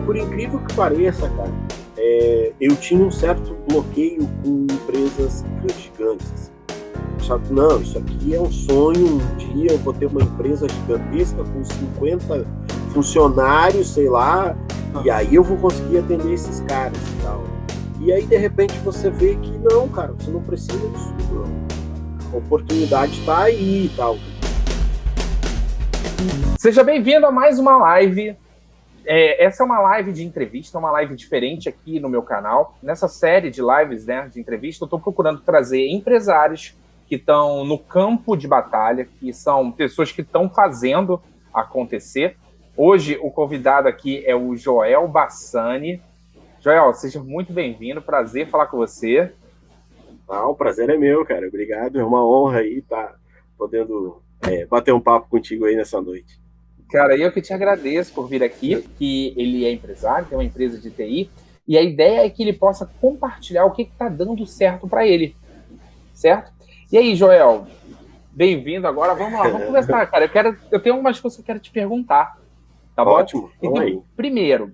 por incrível que pareça, cara, eu tinha um certo bloqueio com empresas gigantes. Sabe, não, isso aqui é um sonho, um dia eu vou ter uma empresa gigantesca com 50 funcionários, sei lá, e aí eu vou conseguir atender esses caras e tal. E aí, de repente, você vê que não, cara, você não precisa disso, não. A oportunidade tá aí e tal. Seja bem-vindo a mais uma live. Essa é uma live de entrevista, uma live diferente aqui no meu canal. Nessa série de lives, né, de entrevista, eu estou procurando trazer empresários que estão no campo de batalha, que são pessoas que estão fazendo acontecer. Hoje, o convidado aqui é o Joel Bassani. Joel, seja muito bem-vindo, prazer falar com você. O prazer é meu, cara, obrigado, é uma honra aí estar podendo bater um papo contigo aí nessa noite. Cara, eu que te agradeço por vir aqui, que ele é empresário, tem uma empresa de TI, e a ideia é que ele possa compartilhar o que está dando certo para ele, certo? E aí, Joel, bem-vindo agora, vamos lá, vamos conversar, cara, eu tenho algumas coisas que eu quero te perguntar, tá bom? Ótimo, então, aí. Primeiro,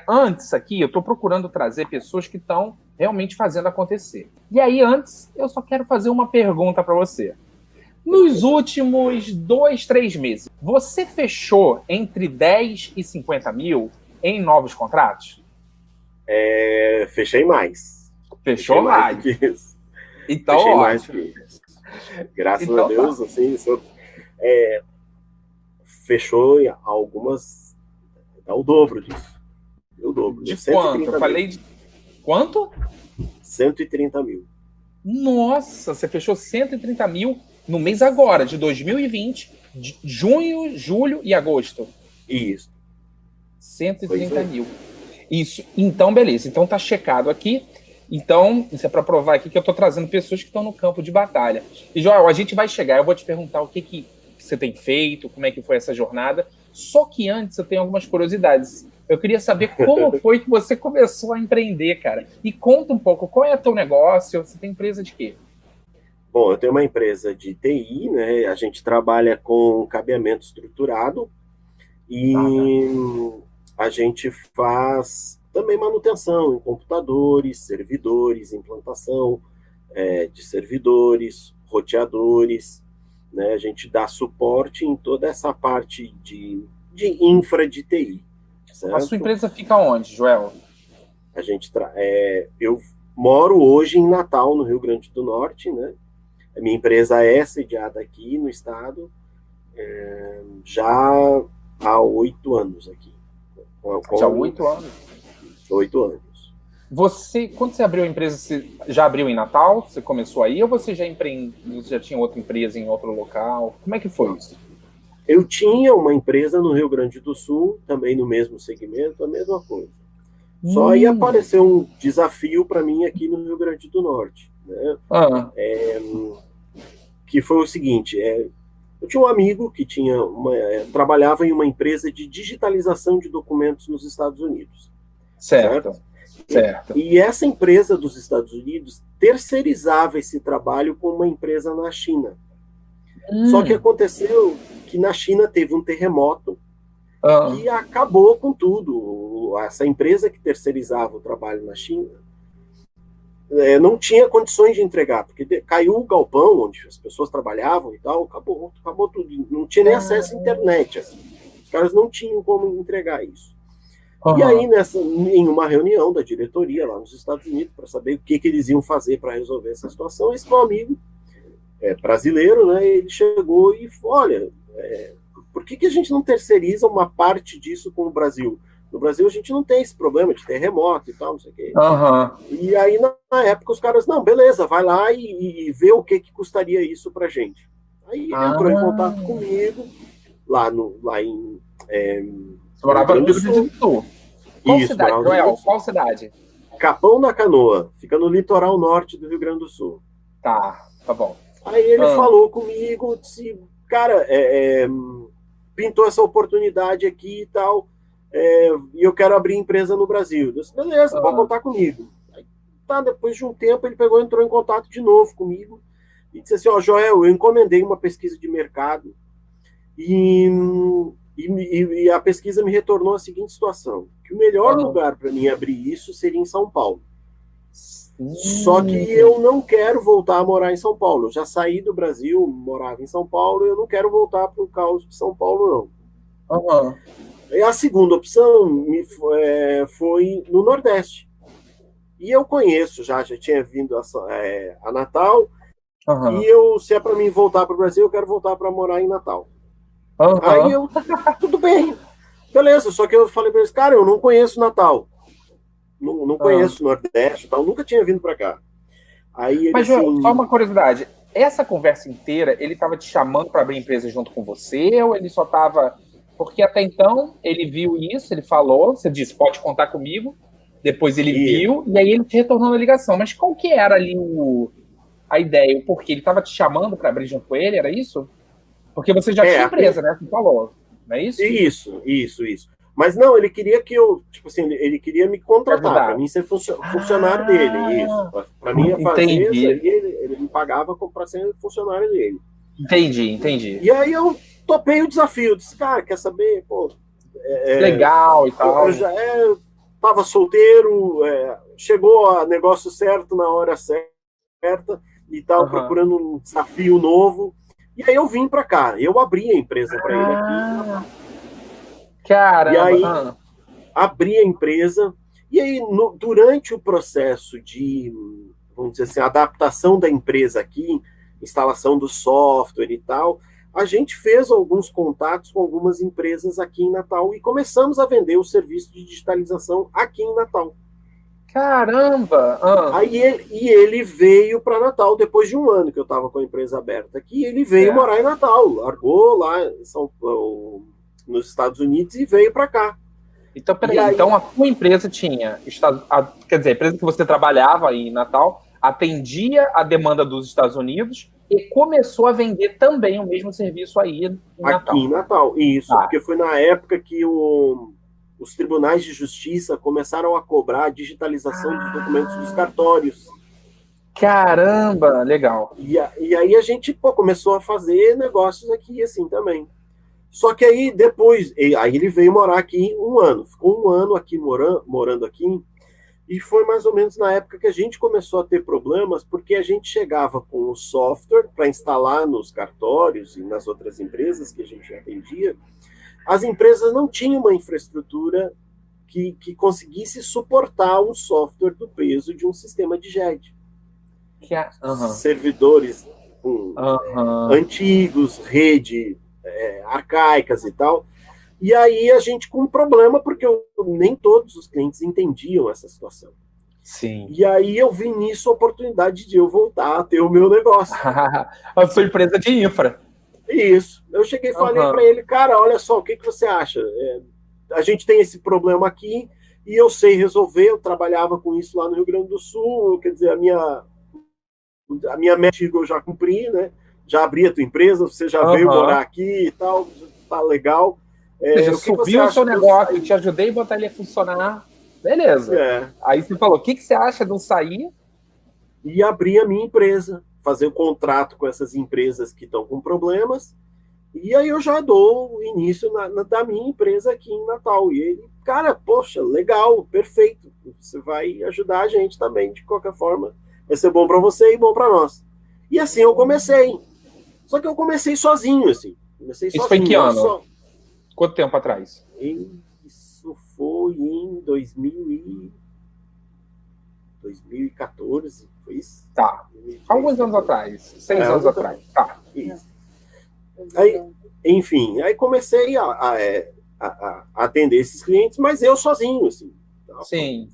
antes aqui, eu estou procurando trazer pessoas que estão realmente fazendo acontecer. E aí, antes, eu só quero fazer uma pergunta para você. Nos últimos 2, 3 meses, você fechou entre 10 e 50 mil em novos contratos? Fechei mais. Fechei mais do que isso. Então, fechei ótimo. Mais do que isso. Graças a Deus, assim, fechou algumas, dá o dobro disso. Deu o dobro. De quanto? Eu falei de quanto? 130 mil. Nossa, você fechou 130 mil no mês agora, de 2020, de junho, julho e agosto. Isso. 130 mil. Isso. Então, beleza. Então tá checado aqui. Então, isso é para provar aqui que eu estou trazendo pessoas que estão no campo de batalha. E, Joel, a gente vai chegar. Eu vou te perguntar o que você tem feito, como é que foi essa jornada. Só que antes eu tenho algumas curiosidades. Eu queria saber como foi que você começou a empreender, cara. E conta um pouco, qual é o teu negócio? Você tem empresa de quê? Bom, eu tenho uma empresa de TI, né? A gente trabalha com cabeamento estruturado e a gente faz também manutenção em computadores, servidores, implantação de servidores, roteadores, né? A gente dá suporte em toda essa parte de infra de TI. Certo? A sua empresa fica onde, Joel? A gente eu moro hoje em Natal, no Rio Grande do Norte, né? A minha empresa é sediada aqui no estado já há 8 anos aqui. Já há 8 anos? 8 anos. Você, quando você abriu a empresa, você já abriu em Natal? Você começou aí? Ou você já tinha outra empresa em outro local? Como é que foi isso? Eu tinha uma empresa no Rio Grande do Sul, também no mesmo segmento, a mesma coisa. Só aí apareceu um desafio para mim aqui no Rio Grande do Norte, né? Que foi o seguinte, eu tinha um amigo que trabalhava em uma empresa de digitalização de documentos nos Estados Unidos. Certo. E essa empresa dos Estados Unidos terceirizava esse trabalho com uma empresa na China. Só que aconteceu que na China teve um terremoto que acabou com tudo. Essa empresa que terceirizava o trabalho na China não tinha condições de entregar, porque caiu o galpão onde as pessoas trabalhavam e tal, acabou tudo. Não tinha nem acesso à internet. Assim. Os caras não tinham como entregar isso. E aí, em uma reunião da diretoria lá nos Estados Unidos, para saber o que eles iam fazer para resolver essa situação, esse meu amigo brasileiro, né, ele chegou e falou, olha, por que a gente não terceiriza uma parte disso com o Brasil? No Brasil a gente não tem esse problema de terremoto e tal, não sei o quê. E aí, na época, os caras, não, beleza, vai lá e vê o que custaria isso pra gente. Aí ele entrou em contato comigo, lá em... Você morava no Rio Grande do Sul? Qual cidade, Joel? Qual cidade? Capão da Canoa, fica no litoral norte do Rio Grande do Sul. Tá bom. Aí ele falou comigo, disse, cara, pintou essa oportunidade aqui e tal, e eu quero abrir empresa no Brasil. Eu disse, beleza, pode contar comigo. Aí, depois de um tempo, ele entrou em contato de novo comigo e disse assim, Joel, eu encomendei uma pesquisa de mercado e E a pesquisa me retornou a seguinte situação, que o melhor lugar para mim abrir isso seria em São Paulo. Só que eu não quero voltar a morar em São Paulo. Eu já saí do Brasil, morava em São Paulo, eu não quero voltar para o caos de São Paulo, não. E a segunda opção foi no Nordeste. E eu conheço, já tinha vindo a Natal, e se é para mim voltar para o Brasil, eu quero voltar para morar em Natal. Aí eu, tudo bem, beleza, só que eu falei para eles, cara, eu não conheço Natal. Não conheço o Nordeste, tal, nunca tinha vindo para cá. Aí ele, mas, assim... só uma curiosidade, essa conversa inteira, ele estava te chamando para abrir empresa junto com você, ou ele só estava... Porque até então, ele viu isso, ele falou, você disse, pode contar comigo, depois ele viu, e aí ele te retornou na ligação. Mas qual que era ali a ideia, o porquê? Ele estava te chamando para abrir junto com ele, era isso? Porque você já tinha empresa, né, você falou, não é isso? Isso. Mas não, ele queria que eu, tipo assim, ele queria me contratar, para mim ser funcionário dele, isso. Para mim ia fazer isso, aí ele me pagava para ser funcionário dele. Entendi. E aí eu topei o desafio, disse, cara, quer saber? Pô, legal e tal. Eu já tava solteiro, chegou a negócio certo na hora certa, e tava procurando um desafio novo. E aí eu vim para cá, eu abri a empresa para ele aqui. Caramba! E aí abri a empresa, e aí durante o processo de, vamos dizer assim, adaptação da empresa aqui, instalação do software e tal, a gente fez alguns contatos com algumas empresas aqui em Natal e começamos a vender o serviço de digitalização aqui em Natal. Caramba! Aí ele veio para Natal depois de um ano que eu estava com a empresa aberta aqui. Ele veio morar em Natal, largou lá nos Estados Unidos e veio para cá. Então, peraí, então a tua empresa tinha, quer dizer, a empresa que você trabalhava aí em Natal atendia a demanda dos Estados Unidos e começou a vender também o mesmo serviço aí em Natal. Aqui em Natal, isso, porque foi na época que os tribunais de justiça começaram a cobrar a digitalização dos documentos dos cartórios. Caramba, legal. E aí a gente começou a fazer negócios aqui assim também. Só que aí depois, aí ele veio morar aqui um ano, ficou um ano aqui morando aqui, e foi mais ou menos na época que a gente começou a ter problemas, porque a gente chegava com o software para instalar nos cartórios e nas outras empresas que a gente atendia, as empresas não tinham uma infraestrutura que conseguisse suportar um software do peso de um sistema de JED. Servidores antigos, rede arcaicas e tal. E aí a gente com um problema, porque nem todos os clientes entendiam essa situação. Sim. E aí eu vi nisso a oportunidade de eu voltar a ter o meu negócio. A sua empresa de infra. Isso. Eu cheguei e falei para ele, cara, olha só, o que você acha? A gente tem esse problema aqui e eu sei resolver, eu trabalhava com isso lá no Rio Grande do Sul, quer dizer, a minha meta eu já cumpri, né? Já abri a tua empresa, você já veio morar aqui e tal, tá legal. Ou seja, subiu o seu negócio, eu te ajudei a botar ele a funcionar, beleza. Aí você falou, o que você acha de eu sair? E abrir a minha empresa, fazer o contrato com essas empresas que estão com problemas, e aí eu já dou o início da minha empresa aqui em Natal. E ele, cara, poxa, legal, perfeito, você vai ajudar a gente também, de qualquer forma, vai ser bom para você e bom para nós. E assim eu comecei. Só que eu comecei sozinho, assim. Isso foi em que ano? Quanto tempo atrás? Isso foi em 2014, foi isso? Tá. 2013, alguns anos atrás. 6 anos atrás. Tá. Isso. Aí, enfim, aí comecei a atender esses clientes, mas eu sozinho, assim. Tá? Sim.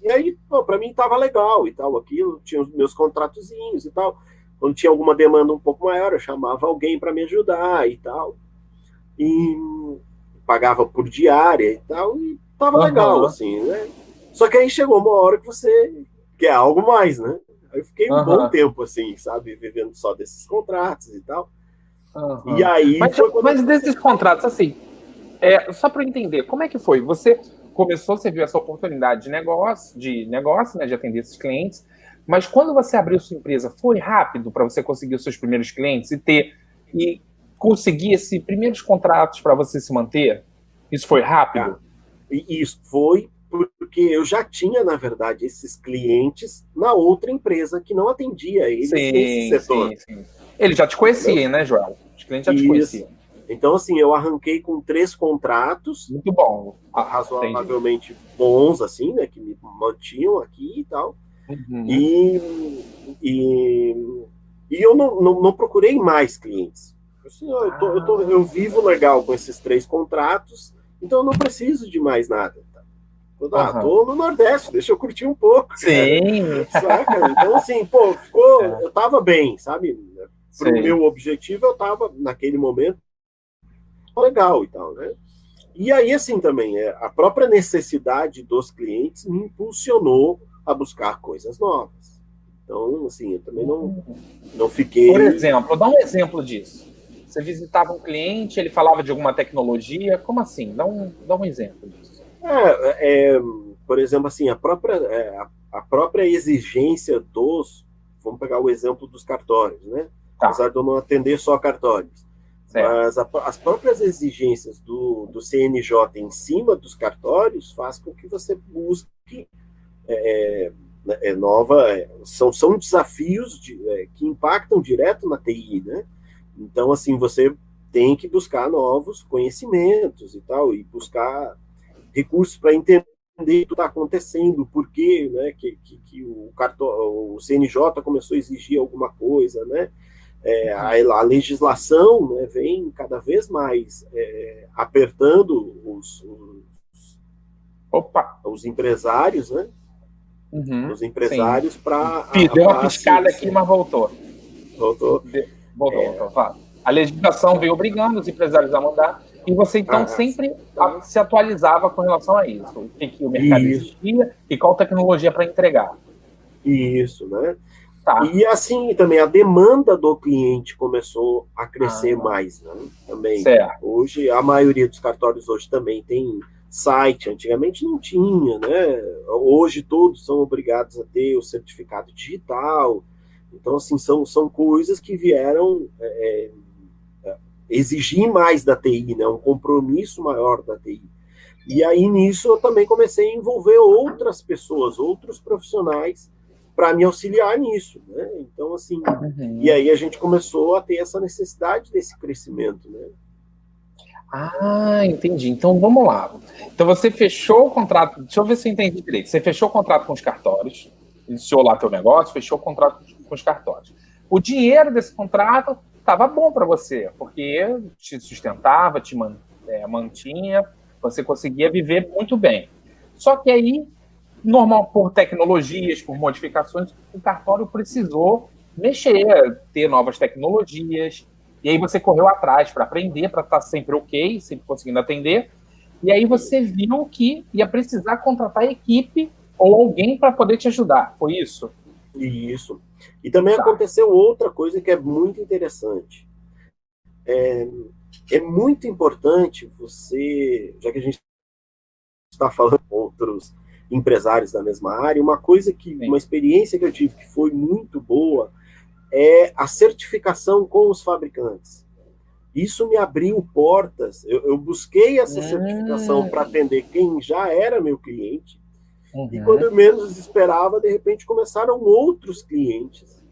E aí, para mim tava legal e tal, aquilo, tinha os meus contratozinhos e tal. Quando tinha alguma demanda um pouco maior, eu chamava alguém para me ajudar e tal. E pagava por diária e tal, e tava legal, assim, né? Só que aí chegou uma hora que você quer algo mais, né? Aí eu fiquei um bom tempo, assim, sabe? Vivendo só desses contratos e tal. E aí... Mas desses contratos, assim, só para eu entender, como é que foi? Você viu essa oportunidade de negócio, né, de atender esses clientes, mas quando você abriu sua empresa, foi rápido para você conseguir os seus primeiros clientes e conseguir esses primeiros contratos para você se manter? Isso foi rápido? E isso foi porque eu já tinha, na verdade, esses clientes na outra empresa que não atendia eles nesse setor. Sim. Ele já te conhecia, né, Joel? Os clientes já te conheciam. Então, assim, eu arranquei com 3 contratos. Muito bom. Razoavelmente bons, assim, né? Que me mantinham aqui e tal. Uhum. E eu não procurei mais clientes. Assim, eu vivo legal com esses 3 contratos, então eu não preciso de mais nada. Tô no Nordeste, deixa eu curtir um pouco. Sim. Saca? Então, assim, eu tava bem, sabe? Pro meu objetivo, eu tava, naquele momento, legal e tal, né? E aí, assim, também, a própria necessidade dos clientes me impulsionou a buscar coisas novas. Então, assim, eu também não fiquei... Por exemplo, dá um exemplo disso. Você visitava um cliente, ele falava de alguma tecnologia, como assim? Dá um exemplo disso. Por exemplo, assim, a própria exigência vamos pegar o exemplo dos cartórios, né? Apesar de eu não atender só cartórios. Mas as próprias exigências do CNJ em cima dos cartórios faz com que você busque são desafios que impactam direto na TI, né? Então, assim, você tem que buscar novos conhecimentos e tal, e buscar recursos para entender o que está acontecendo, por quê, né, que o CNJ começou a exigir alguma coisa, né? A legislação, né, vem cada vez mais apertando os empresários, né? Os empresários para... Deu uma piscada aqui, mas voltou. Voltou, claro. A legislação veio obrigando os empresários a mudar, e você, então, sempre se atualizava com relação a isso. O que o mercado exigia e qual tecnologia para entregar. Isso, né? E assim, também a demanda do cliente começou a crescer mais, né? Também. Certo. Hoje, a maioria dos cartórios hoje também tem site, antigamente não tinha, né? Hoje todos são obrigados a ter o certificado digital. Então, assim, são coisas que vieram exigir mais da TI, né? Um compromisso maior da TI. E aí, nisso, eu também comecei a envolver outras pessoas, outros profissionais, para me auxiliar nisso, né? Então, assim, e aí a gente começou a ter essa necessidade desse crescimento, né? Entendi. Então, vamos lá. Então, você fechou o contrato, deixa eu ver se eu entendi direito. Você fechou o contrato com os cartórios, iniciou lá teu negócio, fechou o contrato com os cartórios. O dinheiro desse contrato estava bom para você, porque te sustentava, te mantinha, você conseguia viver muito bem. Só que aí, normal, por tecnologias, por modificações, o cartório precisou mexer, ter novas tecnologias, e aí você correu atrás para aprender, para estar sempre ok, sempre conseguindo atender, e aí você viu que ia precisar contratar equipe ou alguém para poder te ajudar, foi isso? Isso. E também aconteceu outra coisa que é muito interessante. É muito importante você, já que a gente está falando com outros empresários da mesma área, uma experiência que eu tive que foi muito boa é a certificação com os fabricantes. Isso me abriu portas. Eu busquei essa certificação para atender quem já era meu cliente. E quando eu menos esperava, de repente começaram outros clientes.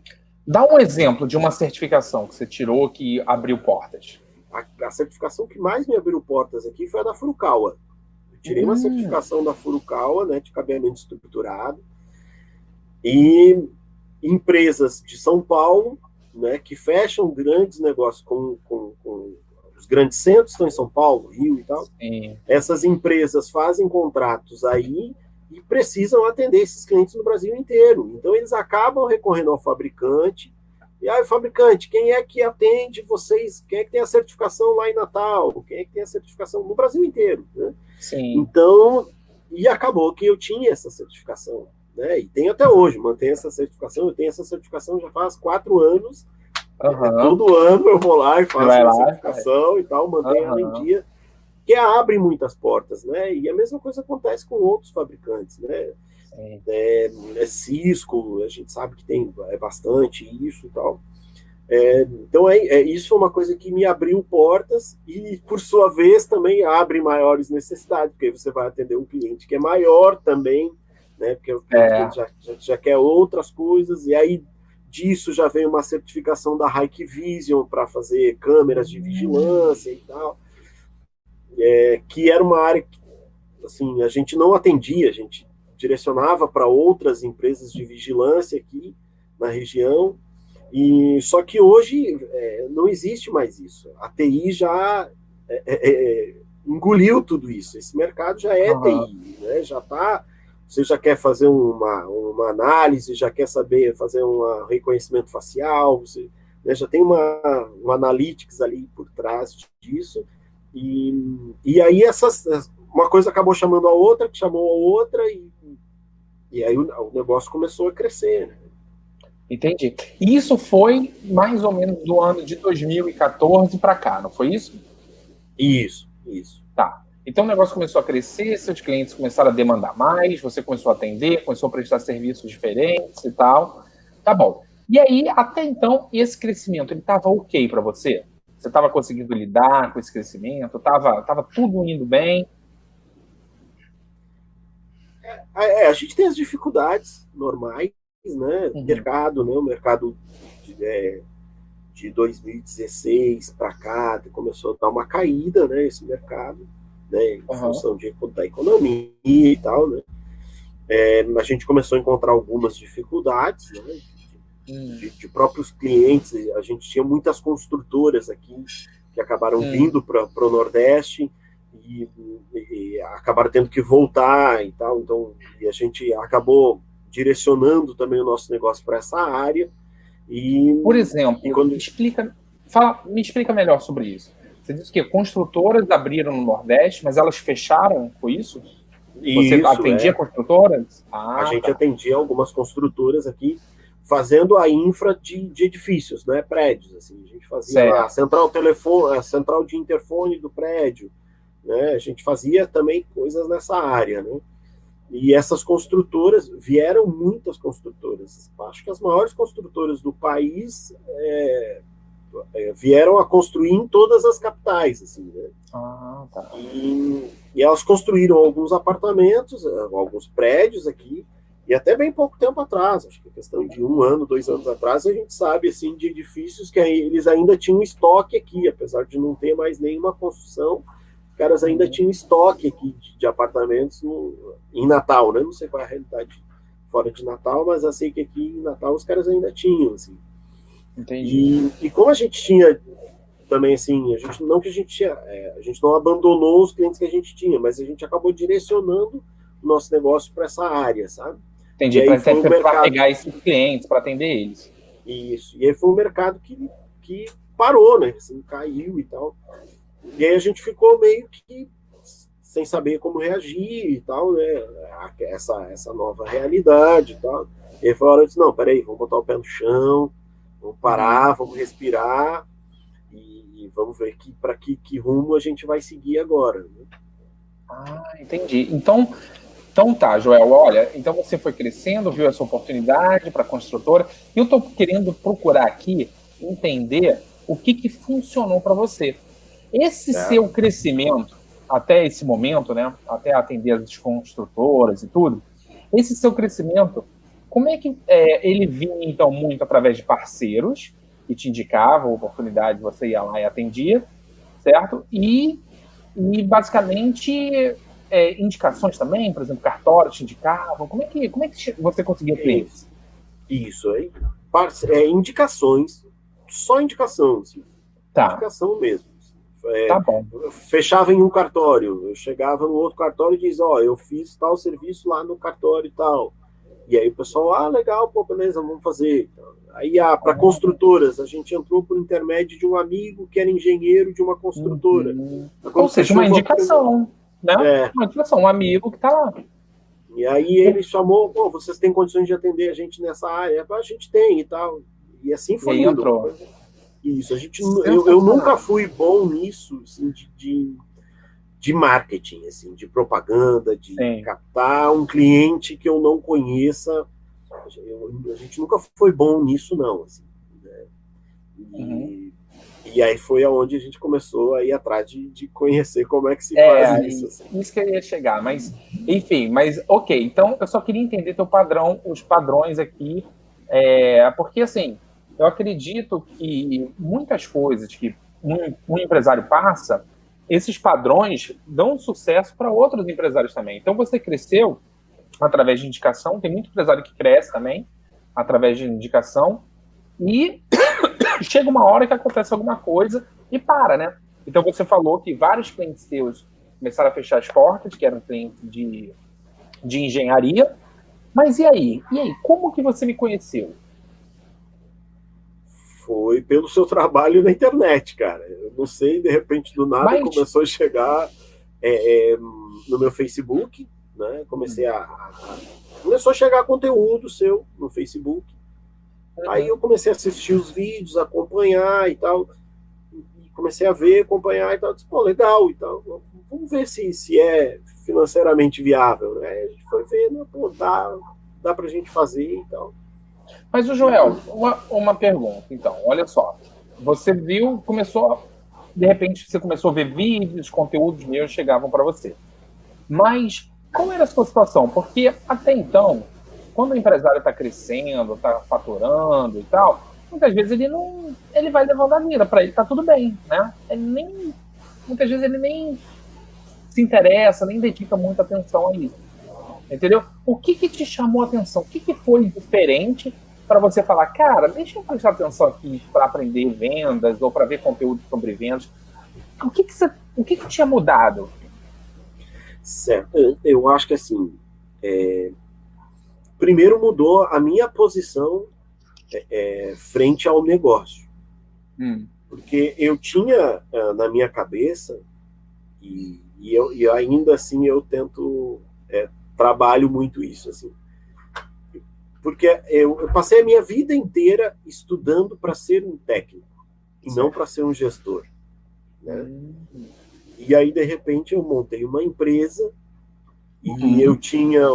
Dá um exemplo de uma certificação que você tirou que abriu portas. A certificação que mais me abriu portas aqui foi a da Furukawa. Eu tirei uma certificação da Furukawa, né, de cabeamento estruturado. E empresas de São Paulo, né, que fecham grandes negócios com os grandes centros, estão em São Paulo, Rio e tal. Sim. Essas empresas fazem contratos aí e precisam atender esses clientes no Brasil inteiro. Então, eles acabam recorrendo ao fabricante. E aí, fabricante, quem é que atende vocês? Quem é que tem a certificação lá em Natal? Quem é que tem a certificação no Brasil inteiro? Né? Sim. Então, e acabou que eu tinha essa certificação. Né? E tenho até hoje, mantenho essa certificação. Eu tenho essa certificação já faz 4 anos. Todo ano eu vou lá e faço a certificação e tal, mantenho ela em dia. Que abre muitas portas, né? E a mesma coisa acontece com outros fabricantes, né? Cisco, a gente sabe que tem bastante isso e tal. Então, isso foi uma coisa que me abriu portas e, por sua vez, também abre maiores necessidades, porque aí você vai atender um cliente que é maior também, né? Porque o cliente que já quer outras coisas, e aí disso já vem uma certificação da Hikvision para fazer câmeras de vigilância e tal, que era uma área que, assim, a gente não atendia, a gente direcionava para outras empresas de vigilância aqui na região. E só que hoje não existe mais isso. A TI já engoliu tudo isso. Esse mercado já é TI, né? Já tá. Você já quer fazer uma análise, já quer saber fazer um reconhecimento facial, você, né, já tem um analytics ali por trás disso. E aí uma coisa acabou chamando a outra, que chamou a outra, e aí o negócio começou a crescer, né? Entendi. E isso foi mais ou menos do ano de 2014 para cá, não foi isso? Isso. Tá. Então o negócio começou a crescer, seus clientes começaram a demandar mais, você começou a atender, começou a prestar serviços diferentes e tal. Tá bom. E aí, até então, esse crescimento, ele estava ok para você? Você estava conseguindo lidar com esse crescimento? Tava tudo indo bem? A gente tem as dificuldades normais, né? Mercado, né? O mercado de 2016 para cá começou a dar uma caída, né? Esse mercado, né? Em função da economia e tal, né? A gente começou a encontrar algumas dificuldades, né? De próprios clientes. A gente tinha muitas construtoras aqui que acabaram vindo para o Nordeste e acabaram tendo que voltar e tal. Então, a gente acabou direcionando também o nosso negócio para essa área. Por exemplo, me explica melhor sobre isso. Você disse que construtoras abriram no Nordeste, mas elas fecharam, foi isso? Você atendia construtoras? A gente atendia algumas construtoras aqui, fazendo a infra de edifícios, né, prédios. Assim, a gente fazia a central de interfone do prédio, né, a gente fazia também coisas nessa área, né. E essas construtoras, vieram muitas construtoras. Acho que as maiores construtoras do país vieram a construir em todas as capitais, assim, né. Tá. E elas construíram alguns apartamentos, alguns prédios aqui, e até bem pouco tempo atrás, acho que questão de 1 ano, 2 anos atrás, a gente sabe, assim, de edifícios que eles ainda tinham estoque aqui, apesar de não ter mais nenhuma construção, os caras ainda tinham estoque aqui de apartamentos em Natal, né? Não sei qual é a realidade fora de Natal, mas eu sei que aqui em Natal os caras ainda tinham, assim. Entendi. E como a gente tinha também, assim, a gente não abandonou os clientes que a gente tinha, mas a gente acabou direcionando o nosso negócio para essa área, sabe? Entendi, para pegar esses clientes, para atender eles. Isso, e aí foi um mercado que parou, né? Assim, caiu e tal. E aí a gente ficou meio que sem saber como reagir e tal, né? Essa nova realidade e tal. E aí foi a hora de, não, peraí, vamos botar o pé no chão, vamos parar, vamos respirar e vamos ver para que rumo a gente vai seguir agora, né? Entendi. Então tá, Joel, olha, então você foi crescendo, viu essa oportunidade para a construtora, e eu estou querendo procurar aqui entender o que funcionou para você. Esse seu crescimento, até esse momento, né, até atender as construtoras e tudo, esse seu crescimento, como é que ele vinha, então, muito através de parceiros, que te indicavam a oportunidade, você ia lá e atendia, certo? E basicamente... indicações também, por exemplo, cartórios te indicavam? Como é que você conseguia clientes? Isso aí. Indicações, só indicação, assim. Tá. Indicação mesmo. Tá bom. Eu fechava em um cartório, eu chegava no outro cartório e dizia, eu fiz tal serviço lá no cartório e tal. E aí o pessoal, legal, pô, beleza, vamos fazer. Aí, para construtoras, a gente entrou por intermédio de um amigo que era engenheiro de uma construtora. Ou seja, uma indicação. Né? Uma indicação, um amigo que está lá. E aí ele chamou, vocês têm condições de atender a gente nessa área? A gente tem e tal. E assim foi. E aí entrou. Isso, eu nunca fui bom nisso, assim, de marketing, assim, de propaganda, de captar um cliente que eu não conheça. A gente nunca foi bom nisso, não. Assim, né? E aí foi aonde a gente começou a ir atrás de conhecer como é que se faz isso. Assim. Isso que eu ia chegar, mas enfim, ok, então eu só queria entender teu padrão, os padrões aqui, porque assim, eu acredito que muitas coisas que um empresário passa, esses padrões dão sucesso para outros empresários também. Então você cresceu através de indicação, tem muito empresário que cresce também através de indicação, e chega uma hora que acontece alguma coisa e para, né? Então você falou que vários clientes seus começaram a fechar as portas, que eram clientes de engenharia, mas e aí? E aí, como que você me conheceu? Foi pelo seu trabalho na internet, cara. Eu não sei, de repente, do nada, começou a chegar no meu Facebook, né? Começou a chegar conteúdo seu no Facebook. Aí eu comecei a assistir os vídeos, acompanhar e tal. E comecei a ver, acompanhar e tal. Disse, pô, legal e tal. Vamos ver se é financeiramente viável, né? A gente foi vendo, pô, dá pra gente fazer e tal. Mas, o Joel, uma pergunta, então. Olha só. Você viu, de repente, você começou a ver vídeos, conteúdos meus chegavam para você. Mas qual era a sua situação? Porque, até então, quando o empresário está crescendo, está faturando e tal, muitas vezes ele vai levando a vida, para ele tá tudo bem, né? Muitas vezes ele nem se interessa, nem dedica muita atenção a isso. Entendeu? O que te chamou a atenção? O que foi diferente para você falar, cara, deixa eu prestar atenção aqui para aprender vendas ou para ver conteúdo sobre vendas? O que tinha mudado? Certo. Eu acho que assim, primeiro mudou a minha posição frente ao negócio. Porque eu tinha na minha cabeça, e ainda assim eu tento, trabalho muito isso, assim. Porque eu passei a minha vida inteira estudando para ser um técnico, e não para ser um gestor. Né? E aí, de repente, eu montei uma empresa, e eu tinha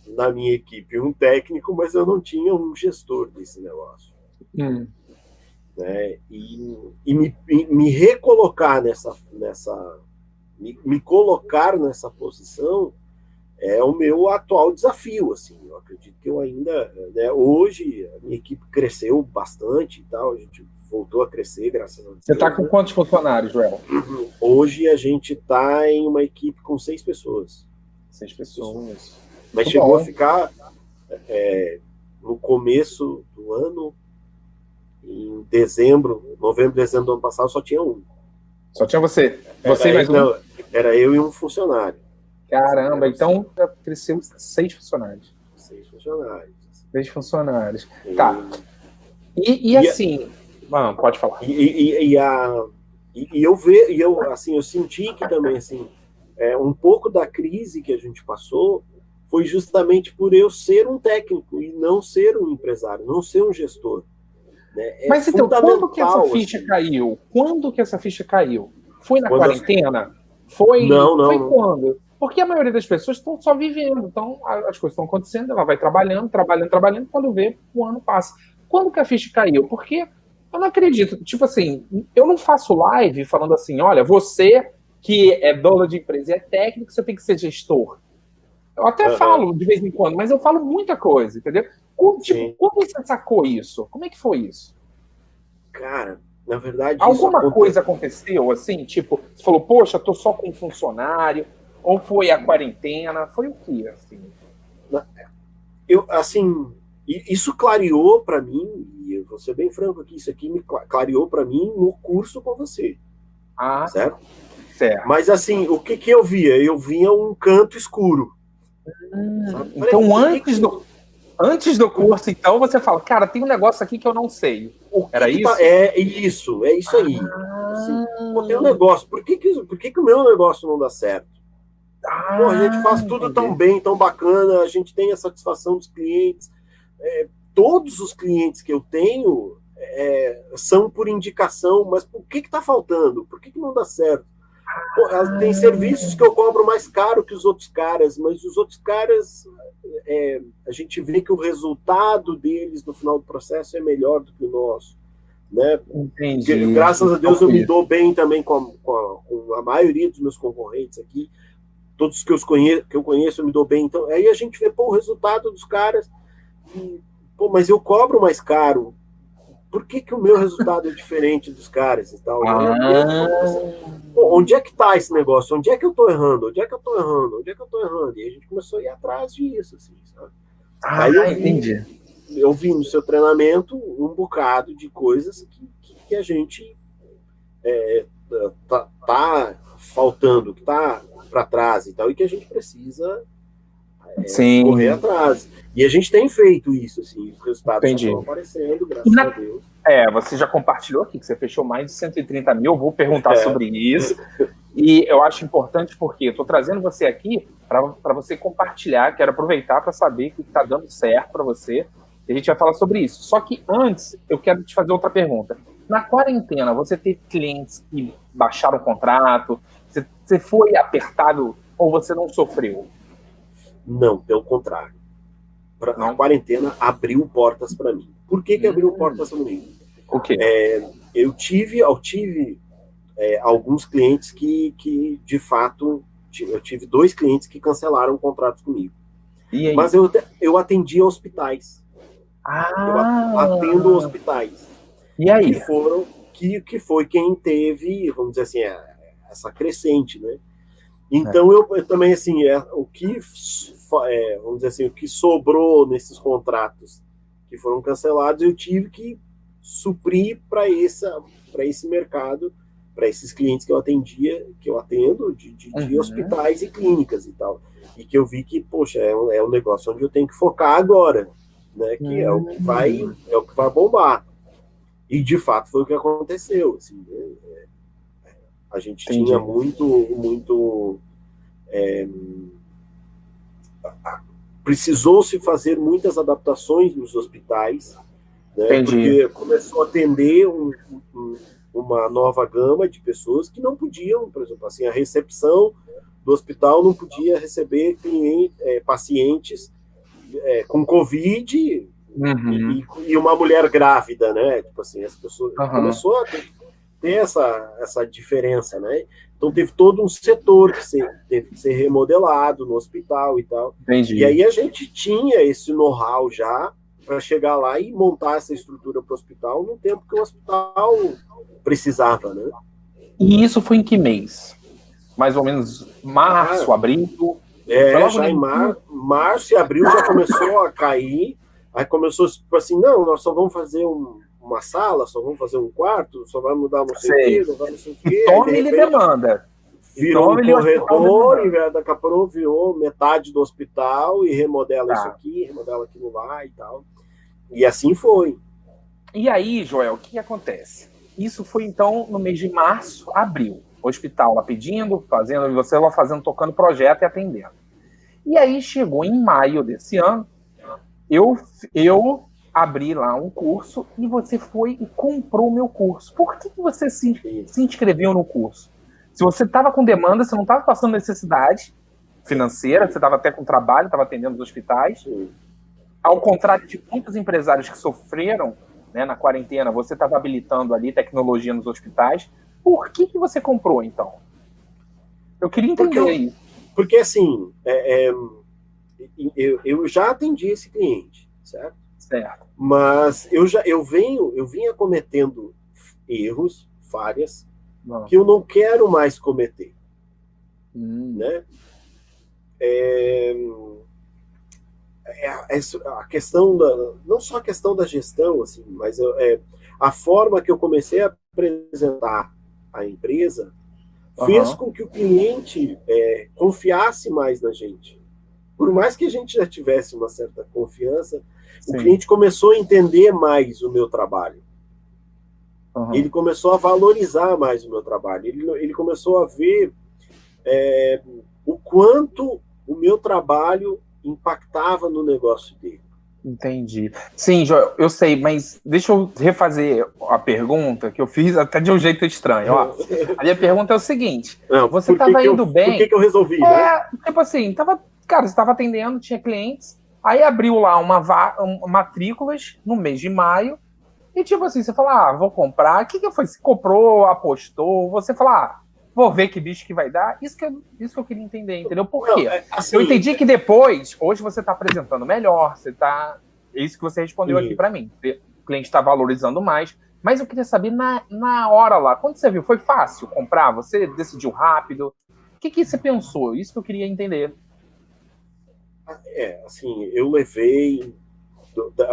na minha equipe um técnico, mas eu não tinha um gestor desse negócio. Né? E me recolocar me colocar nessa posição é o meu atual desafio. Assim. Eu acredito que eu ainda, né, hoje a minha equipe cresceu bastante e tal, a gente voltou a crescer, graças a Deus. Você está com quantos funcionários, Joel? Hoje a gente está em uma equipe com 6 pessoas. 6 pessoas. Mas chegou a ficar no começo do ano, em novembro, dezembro do ano passado, só tinha um. Só tinha você? Você mais um? Não, era eu e um funcionário. Caramba, então já cresceu 6 funcionários. 6 funcionários. 6 funcionários. Tá. E assim... pode falar. Eu senti que também, assim, um pouco da crise que a gente passou foi justamente por eu ser um técnico e não ser um empresário, não ser um gestor. Né? Mas então, quando que essa ficha caiu? Quando que essa ficha caiu? Foi na quarentena? Foi quando? Porque a maioria das pessoas estão só vivendo, então as coisas estão acontecendo, ela vai trabalhando, quando vê, o ano passa. Quando que a ficha caiu? Porque eu não acredito, tipo assim, eu não faço live falando assim, olha, você que é dono de empresa e é técnico, você tem que ser gestor. Eu até falo de vez em quando, mas eu falo muita coisa, entendeu? Como você sacou isso? Como é que foi isso? Cara, na verdade... Alguma coisa aconteceu, assim? Tipo, você falou, poxa, tô só com um funcionário, ou foi a quarentena? Foi o quê, assim? Isso clareou para mim, e eu vou ser bem franco aqui, isso aqui me clareou para mim no curso com você. Certo? Mas assim, o que eu via? Eu via um canto escuro. Então, antes do curso, então, você fala, cara, tem um negócio aqui que eu não sei. Era isso? É isso aí. Assim, tem um negócio. Por que o meu negócio não dá certo? A gente faz tudo tão bem, tão bacana, a gente tem a satisfação dos clientes. Todos os clientes que eu tenho são por indicação, mas por que está faltando? Por que não dá certo? Tem serviços que eu cobro mais caro que os outros caras, mas os outros caras, a gente vê que o resultado deles no final do processo é melhor do que o nosso. né? Entendi. Porque, graças a Deus eu me dou bem também com a maioria dos meus concorrentes aqui. Todos que eu conheço, eu me dou bem. Então, aí a gente vê, pô, o resultado dos caras. E, pô, mas eu cobro mais caro. Por que o meu resultado é diferente dos caras e tal? Pô, onde é que tá esse negócio? Onde é que eu tô errando? Onde é que eu tô errando? Onde é que eu tô errando? E a gente começou a ir atrás disso, assim, sabe? Aí entendi. Eu vi no seu treinamento um bocado de coisas que a gente tá faltando, que tá para trás e tal, e que a gente precisa correr atrás. E a gente tem feito isso, assim, os resultados já estão aparecendo, graças a Deus. Você já compartilhou aqui que você fechou mais de 130 mil, eu vou perguntar sobre isso. E eu acho importante porque eu estou trazendo você aqui para você compartilhar, quero aproveitar para saber o que está dando certo para você, e a gente vai falar sobre isso. Só que antes, eu quero te fazer outra pergunta. Na quarentena, você teve clientes que baixaram o contrato? Você foi apertado ou você não sofreu? Não, pelo contrário. A quarentena abriu portas para mim. Por que abriu portas para mim? O quê? Eu tive alguns clientes que, de fato, eu tive 2 clientes que cancelaram contratos comigo. Mas eu atendia hospitais. Eu atendo hospitais. E aí? Que foi quem teve, vamos dizer assim, essa crescente, né? Então eu também, assim, vamos dizer assim, o que sobrou nesses contratos que foram cancelados, eu tive que suprir para esse mercado, para esses clientes que eu atendo de hospitais e clínicas e tal. E que eu vi que, poxa, é um negócio onde eu tenho que focar agora, né? Que é o que vai bombar. E de fato foi o que aconteceu. Assim, a gente tinha muito precisou-se fazer muitas adaptações nos hospitais, né? Porque começou a atender uma nova gama de pessoas que não podiam, por exemplo, assim, a recepção do hospital não podia receber pacientes com Covid e uma mulher grávida, né? Tipo assim, as pessoas começou a ter essa diferença, né? Então teve todo um setor que teve que ser remodelado no hospital e tal. Entendi. E aí a gente tinha esse know-how já para chegar lá e montar essa estrutura para o hospital no tempo que o hospital precisava, né? E isso foi em que mês? Mais ou menos março, abril? Já em março e abril já começou a cair. Aí começou, tipo assim, não, nós só vamos fazer uma sala, só vamos fazer um quarto, só vai mudar não sei o quê, não vai não sei o quê. Tome ele demanda. Virou um corredor, e daqui a pouco virou metade do hospital e remodela isso aqui, remodela aquilo lá e tal. E assim foi. E aí, Joel, o que acontece? Isso foi, então, no mês de março, abril. O hospital lá pedindo, fazendo, você lá fazendo, tocando projeto e atendendo. E aí chegou em maio desse ano, eu abri lá um curso e você foi e comprou o meu curso. Por que você se inscreveu no curso? Se você estava com demanda, você não estava passando necessidade financeira, você estava até com trabalho, estava atendendo os hospitais. Ao contrário de muitos empresários que sofreram, né, na quarentena, você estava habilitando ali tecnologia nos hospitais. Por que você comprou, então? Eu queria entender isso. Porque, assim, eu já atendi esse cliente, certo? Certo. Mas eu vinha cometendo erros, falhas, que eu não quero mais cometer. Né? A questão não só a questão da gestão, assim, mas a forma que eu comecei a apresentar a empresa fez com que o cliente confiasse mais na gente. Por mais que a gente já tivesse uma certa confiança, o cliente começou a entender mais o meu trabalho. Ele começou a valorizar mais o meu trabalho. Ele começou a ver o quanto o meu trabalho impactava no negócio dele. Entendi. Sim, Joel, eu sei, mas deixa eu refazer a pergunta que eu fiz até de um jeito estranho. Ó, a minha pergunta é o seguinte: você estava indo bem. Por que eu resolvi, né? Tipo assim, você estava atendendo, tinha clientes, aí abriu lá matrículas no mês de maio, E tipo assim, você fala, vou comprar. O que foi? Você comprou, apostou, você fala, vou ver que bicho que vai dar. Isso que eu queria entender, entendeu? Por Não, quê? assim, Eu entendi que depois, hoje você tá apresentando melhor, você tá. É isso que você respondeu aqui sim. para mim. O cliente está valorizando mais. Mas eu queria saber na hora lá, quando você viu, foi fácil comprar? Você decidiu rápido? O que você pensou? Isso que eu queria entender. Assim, eu levei,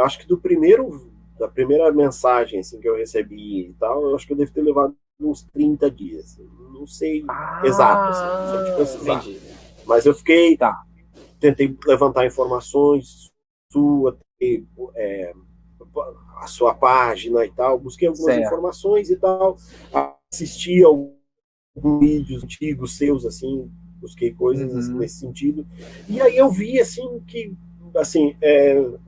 acho que da primeira mensagem assim, que eu recebi e tal, eu acho que eu devo ter levado uns 30 dias. Não sei exato, assim, não sei te precisar. Entendi. Mas eu Tá. tentei levantar informações sua, a sua página e tal, busquei algumas Certo. informações e tal, assisti alguns vídeos antigos seus, assim, busquei coisas Uhum. nesse sentido, e aí eu vi, assim, que, assim,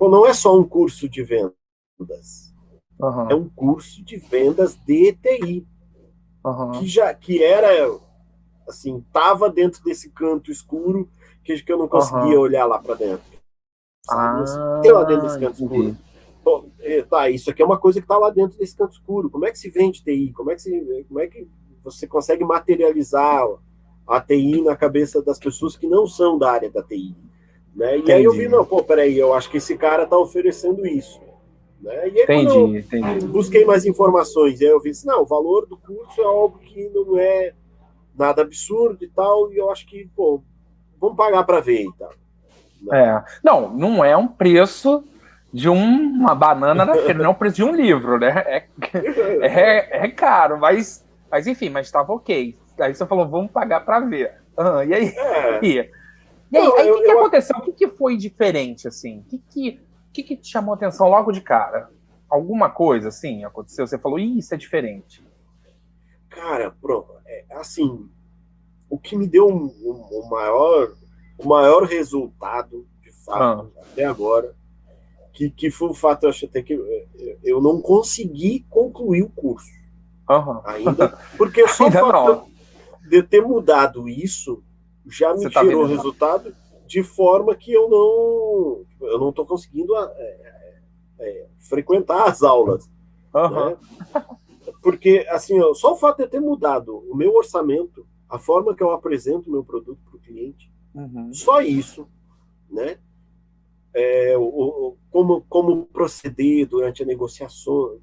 não é só um curso de vendas, é Uhum. um curso de vendas de TI, Uhum. que era, assim, tava dentro desse canto escuro que eu não conseguia Uhum. olhar lá para dentro, sabe? Eu sei lá dentro desse canto escuro. Entendi. Pô, tá, isso aqui é uma coisa que está lá dentro desse canto escuro. Como é que se vende TI? Como é que você consegue materializar a TI na cabeça das pessoas que não são da área da TI? Né? E aí eu vi, Entendi. não, pô, peraí, eu acho que esse cara está oferecendo isso. Né? E aí quando eu Entendi. busquei mais informações, aí eu vi assim, não, o valor do curso é algo que não é nada absurdo e tal, e eu acho que, pô, vamos pagar para ver e tal. Né? Não é um preço de uma banana na feira, não é um preço de um livro, né? É caro, mas enfim, mas estava ok. Aí você falou, vamos pagar para ver. E aí? É, E aí, não, aí o que, que aconteceu? O que, que foi diferente, assim? O que te chamou a atenção logo de cara? Alguma coisa, assim, aconteceu? Você falou, isso é diferente. cara, pronto, assim, o que me deu o maior resultado, de Ah, fato, até agora, que foi o fato, eu acho até que eu não consegui concluir o curso aham. ainda, porque só o Ainda fato não. de eu ter mudado isso já me Você tá gerou vendendo. resultado de forma que eu não estou conseguindo frequentar as aulas, Aham. né? Porque, assim, só o fato de eu ter mudado o meu orçamento, a forma que eu apresento o meu produto para o cliente, Uhum. só isso, né? Como proceder durante a negociação,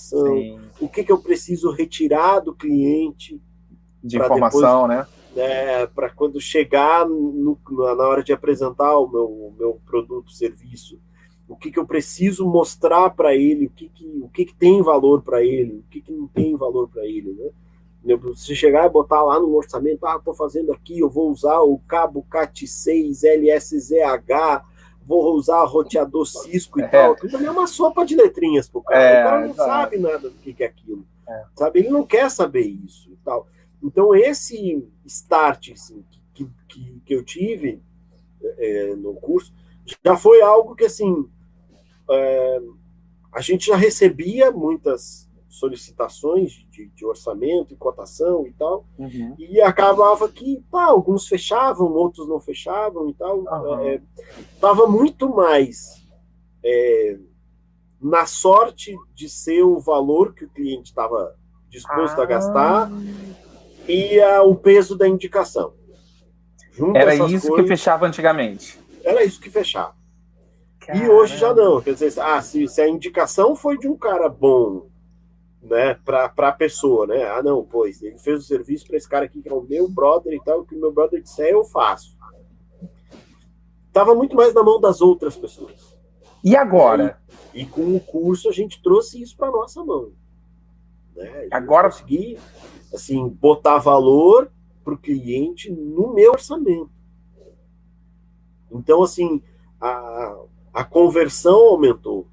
Sim. o que eu preciso retirar do cliente De para depois, informação, né? para quando chegar na hora de apresentar o meu produto, serviço, o que eu preciso mostrar para ele, o que tem valor para ele, o que não tem valor para ele, né? Se chegar e botar lá no orçamento, estou fazendo aqui, eu vou usar o cabo CAT6, LSZH, vou usar roteador Cisco e tal, É, aquilo também é uma sopa de letrinhas pro cara. O cara não exato. sabe nada do que é aquilo, É. sabe? Ele não quer saber isso e tal. Então, esse start assim, que eu tive no curso já foi algo que, assim, a gente já recebia muitas solicitações de orçamento e cotação e tal, Uhum. e acabava que alguns fechavam, outros não fechavam e tal. Aham. Tava muito mais na sorte de ser o valor que o cliente estava disposto a Ah, gastar e o peso da indicação. Junta era essas isso que coisas, fechava antigamente. era isso que fechava. E hoje já Caramba. não. Quer dizer, se a indicação foi de um cara bom, né, para a pessoa, né? Não, pois, ele fez o serviço para esse cara aqui que é o meu brother e tal, o que o meu brother disser eu faço. Tava muito mais na mão das outras pessoas. E Né? agora? E com o curso a gente trouxe isso para nossa mão. Né? E eu Agora. consegui, assim, botar valor para o cliente no meu orçamento. Então, assim, a conversão aumentou.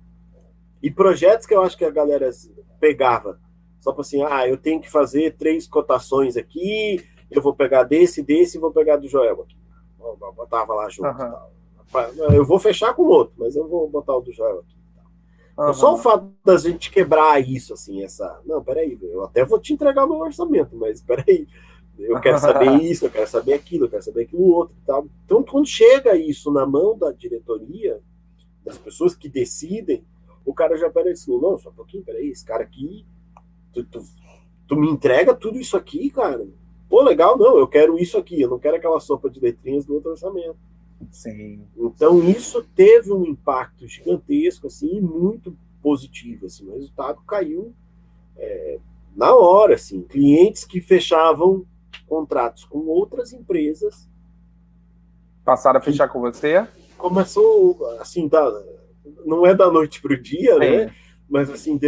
E projetos que eu acho que a galera pegava, só para assim, eu tenho que fazer 3 cotações aqui, eu vou pegar desse e vou pegar do Joel aqui. Eu botava lá junto. Uhum. Tal. Eu vou fechar com o outro, mas eu vou botar o do Joel aqui. Então, só o Uhum. fato da gente quebrar isso, assim, não, peraí, eu até vou te entregar o meu orçamento, mas peraí, eu quero saber isso, eu quero saber aquilo, eu quero saber aquilo outro e tal. Então, quando chega isso na mão da diretoria, das pessoas que decidem, o cara já pera assim, não, só um pouquinho, peraí, esse cara aqui, tu me entrega tudo isso aqui, cara? Pô, legal, não, eu quero isso aqui, eu não quero aquela sopa de letrinhas do outro orçamento. Sim. Então isso teve um impacto gigantesco, assim, muito positivo, assim, o resultado caiu na hora, assim, clientes que fechavam contratos com outras empresas passaram a fechar com você? Começou, assim, não é da noite pro dia, né? Mas, assim,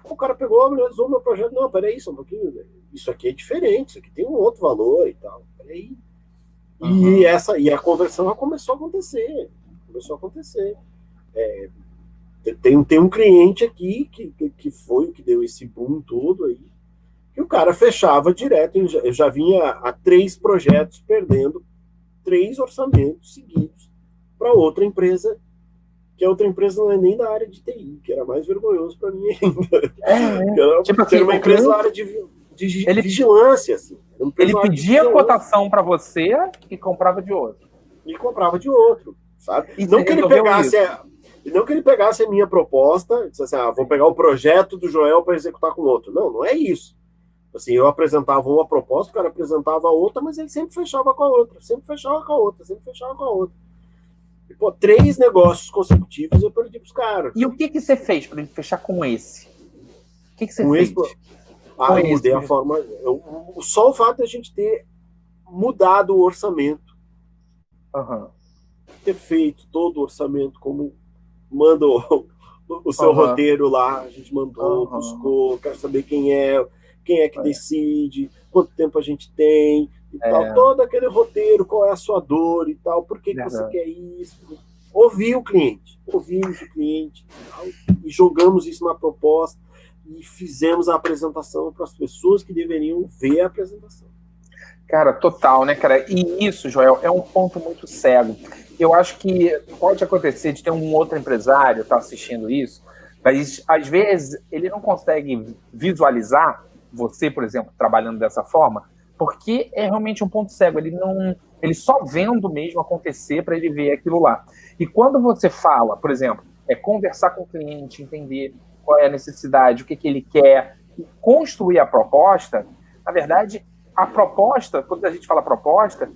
o cara pegou, analisou meu projeto, não, peraí, só um pouquinho, isso aqui é diferente, isso aqui tem um outro valor e tal, peraí. E a conversão começou a acontecer, Tem um cliente aqui que foi o que deu esse boom todo aí, que o cara fechava direto, eu já vinha a 3 projetos perdendo 3 orçamentos seguidos para outra empresa, que a outra empresa não é nem da área de TI, que era mais vergonhoso para mim ainda. Tipo assim, era uma empresa da área de vigilância. Assim. Ele pedia cotação para você e comprava de outro. E comprava de outro, sabe? Não que ele pegasse a minha proposta, disse assim, vou pegar o projeto do Joel para executar com outro. Não é isso. Assim, eu apresentava uma proposta, o cara apresentava outra, mas ele sempre fechava com a outra. E, 3 negócios consecutivos eu perdi pros caras. E o que você fez para ele fechar com esse? O que você fez? Eu mudei a forma. Só o fato de a gente ter mudado o orçamento. Ter feito todo o orçamento como manda o seu roteiro lá, a gente mandou, buscou, quero saber quem é que decide, quanto tempo a gente tem e tal, todo aquele roteiro, qual é a sua dor e tal, por que você quer isso, ouvir o cliente e jogamos isso na proposta e fizemos a apresentação para as pessoas que deveriam ver a apresentação. Cara, total, né, cara? E isso, Joel, é um ponto muito cego. Eu acho que pode acontecer de ter um outro empresário tá assistindo isso, mas às vezes ele não consegue visualizar você, por exemplo, trabalhando dessa forma, porque é realmente um ponto cego. Ele só vendo mesmo acontecer para ele ver aquilo lá. E quando você fala, por exemplo, conversar com o cliente, entender qual é a necessidade, o que ele quer, e construir a proposta, na verdade, a proposta, quando a gente fala proposta,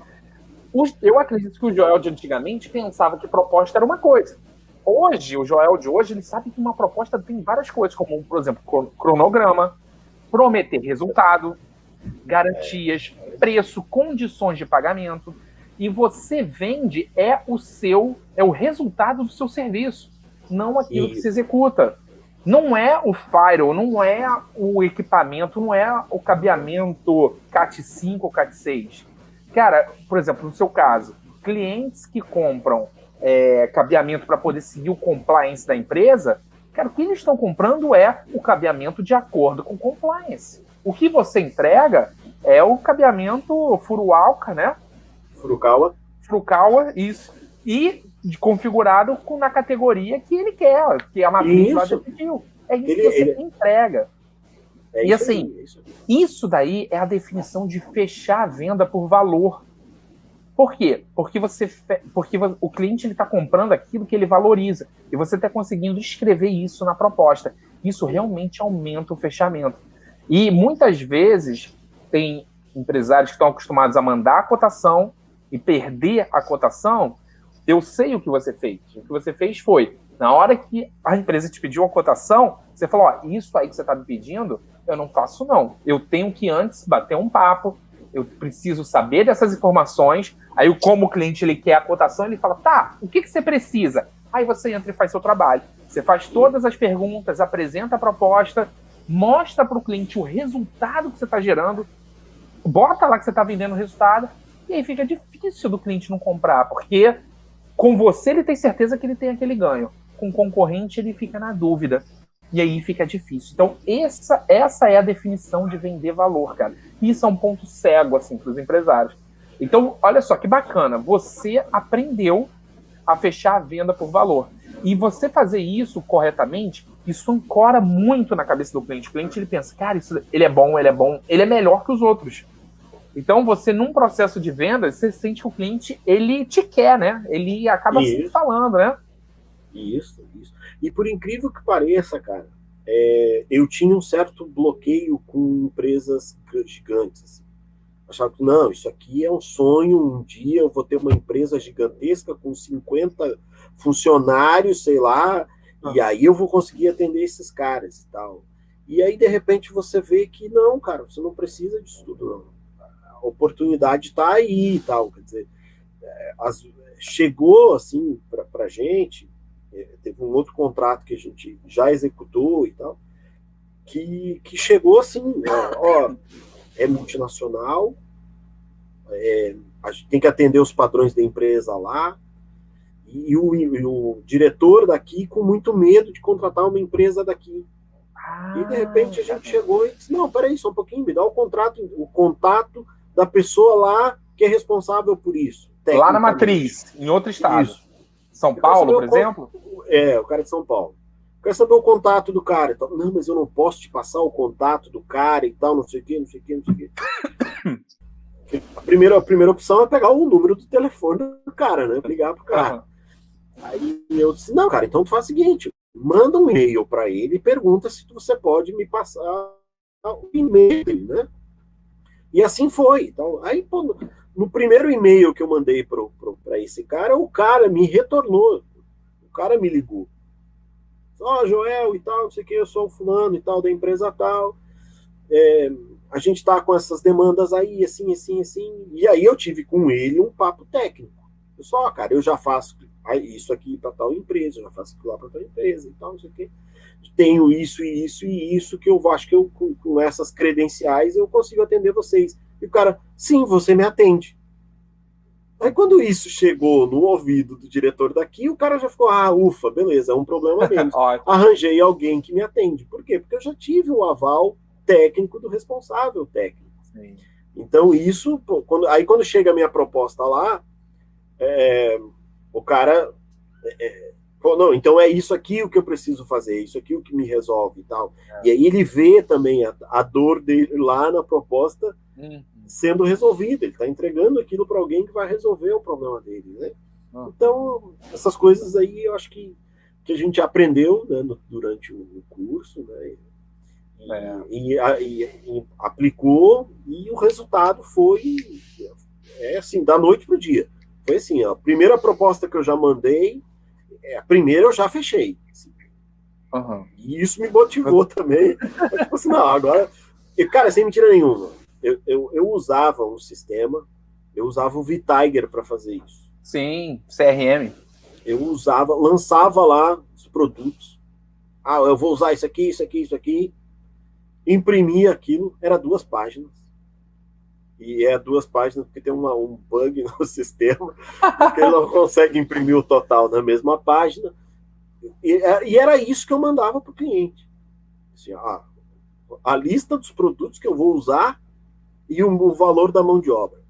eu acredito que o Joel de antigamente pensava que proposta era uma coisa. Hoje, o Joel de hoje, ele sabe que uma proposta tem várias coisas, como, por exemplo, cronograma, prometer resultado, garantias, preço, condições de pagamento. E você vende o resultado do seu serviço, não aquilo que se executa. Não é o firewall, não é o equipamento, não é o cabeamento CAT5 ou CAT6. Cara, por exemplo, no seu caso, clientes que compram cabeamento para poder seguir o compliance da empresa, cara, o que eles estão comprando é o cabeamento de acordo com compliance. O que você entrega é o cabeamento Furukawa, né? Furukawa, isso. E configurado na categoria que ele quer, que a matriz lá definiu. É isso que você entrega. E assim, isso daí é a definição de fechar a venda por valor. Por quê? Porque o cliente está comprando aquilo que ele valoriza. E você está conseguindo escrever isso na proposta. Isso realmente aumenta o fechamento. E muitas vezes tem empresários que estão acostumados a mandar a cotação e perder a cotação. Eu sei o que você fez. O que você fez foi, na hora que a empresa te pediu a cotação, você falou, isso aí que você está me pedindo, eu não faço não. Eu tenho que antes bater um papo, eu preciso saber dessas informações. Aí, como o cliente ele quer a cotação, ele fala, tá, o que você precisa? Aí você entra e faz seu trabalho. Você faz todas as perguntas, apresenta a proposta, mostra para o cliente o resultado que você está gerando, bota lá que você está vendendo o resultado, e aí fica difícil do cliente não comprar, porque com você ele tem certeza que ele tem aquele ganho. Com o concorrente ele fica na dúvida. E aí fica difícil. Então, essa é a definição de vender valor, cara. Isso é um ponto cego, assim, para os empresários. Então, olha só, que bacana. Você aprendeu a fechar a venda por valor. E você fazer isso corretamente, isso ancora muito na cabeça do cliente. O cliente, ele pensa, cara, ele é bom, ele é melhor que os outros. Então, você, num processo de venda, você sente que o cliente, ele te quer, né? Ele acaba se falando, né? Isso, isso. E por incrível que pareça, cara, eu tinha um certo bloqueio com empresas gigantes. Assim. Achava que, não, isso aqui é um sonho, um dia eu vou ter uma empresa gigantesca com 50 funcionários, sei lá, e aí eu vou conseguir atender esses caras e tal. E aí, de repente, você vê que não, cara, você não precisa disso tudo, não. A oportunidade está aí e tal, quer dizer, chegou, assim, para a gente, teve um outro contrato que a gente já executou e tal, que chegou assim, ó, é multinacional, a gente tem que atender os padrões da empresa lá, e o diretor daqui com muito medo de contratar uma empresa daqui. E de repente a gente chegou e disse, não, peraí, só um pouquinho, me dá o contato da pessoa lá que é responsável por isso. Lá na matriz, em outro estado. Isso. São Paulo, por exemplo? O cara é de São Paulo. Quero saber o contato do cara e tal. Não, mas eu não posso te passar o contato do cara e tal, não sei o quê, não sei o quê, não sei o quê. A primeira opção é pegar o número do telefone do cara, né? Ligar pro cara. Uhum. Aí eu disse, não, cara, então tu faz o seguinte, manda um e-mail para ele e pergunta se você pode me passar o e-mail dele, né? E assim foi. Então, aí, pô, no primeiro e-mail que eu mandei para esse cara, o cara me retornou. O cara me ligou. Ó, Joel e tal, não sei o que, eu sou o fulano e tal, da empresa tal. A gente está com essas demandas aí, assim, assim, assim. E aí eu tive com ele um papo técnico. Eu só, cara, eu já faço isso aqui para tal empresa, eu já faço aquilo lá para tal empresa e tal, não sei o quê. Tenho isso e isso e isso que eu acho que eu, com essas credenciais eu consigo atender vocês. E o cara, sim, você me atende. Aí quando isso chegou no ouvido do diretor daqui, o cara já ficou, ufa, beleza, é um problema menos. Arranjei alguém que me atende. Por quê? Porque eu já tive o aval técnico do responsável técnico. Sim. Então isso, pô, quando chega a minha proposta lá, o cara... não, então é isso aqui o que eu preciso fazer, isso aqui o que me resolve e tal. E aí ele vê também a dor dele lá na proposta sendo resolvida. Ele está entregando aquilo para alguém que vai resolver o problema dele, né? Então, essas coisas aí eu acho que a gente aprendeu, né, durante o curso, né? E aplicou, e o resultado foi assim, da noite pro dia. Foi assim, a primeira proposta que eu já mandei, a primeira eu já fechei. Assim. Uhum. E isso me motivou também. Mas, tipo assim, não, agora... Cara, sem mentira nenhuma. Eu usava um sistema, eu usava o VTiger para fazer isso. Sim, CRM. Eu lançava lá os produtos. Eu vou usar isso aqui, isso aqui, isso aqui. Imprimia aquilo, era 2 páginas. E 2 páginas porque tem um bug no sistema, porque ele não consegue imprimir o total na mesma página. E era isso que eu mandava para o cliente. Assim, a lista dos produtos que eu vou usar e o valor da mão de obra.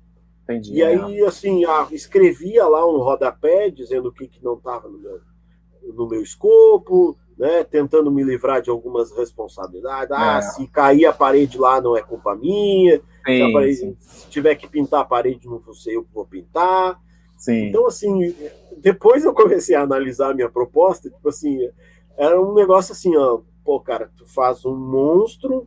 Entendi, e aí, assim, escrevia lá um rodapé dizendo o que não estava no meu escopo, né, tentando me livrar de algumas responsabilidades. Se cair a parede lá, não é culpa minha. Se tiver que pintar a parede, não vou ser eu que vou pintar. Sim. Então, assim, depois eu comecei a analisar a minha proposta, tipo assim, era um negócio assim, pô, cara, tu faz um monstro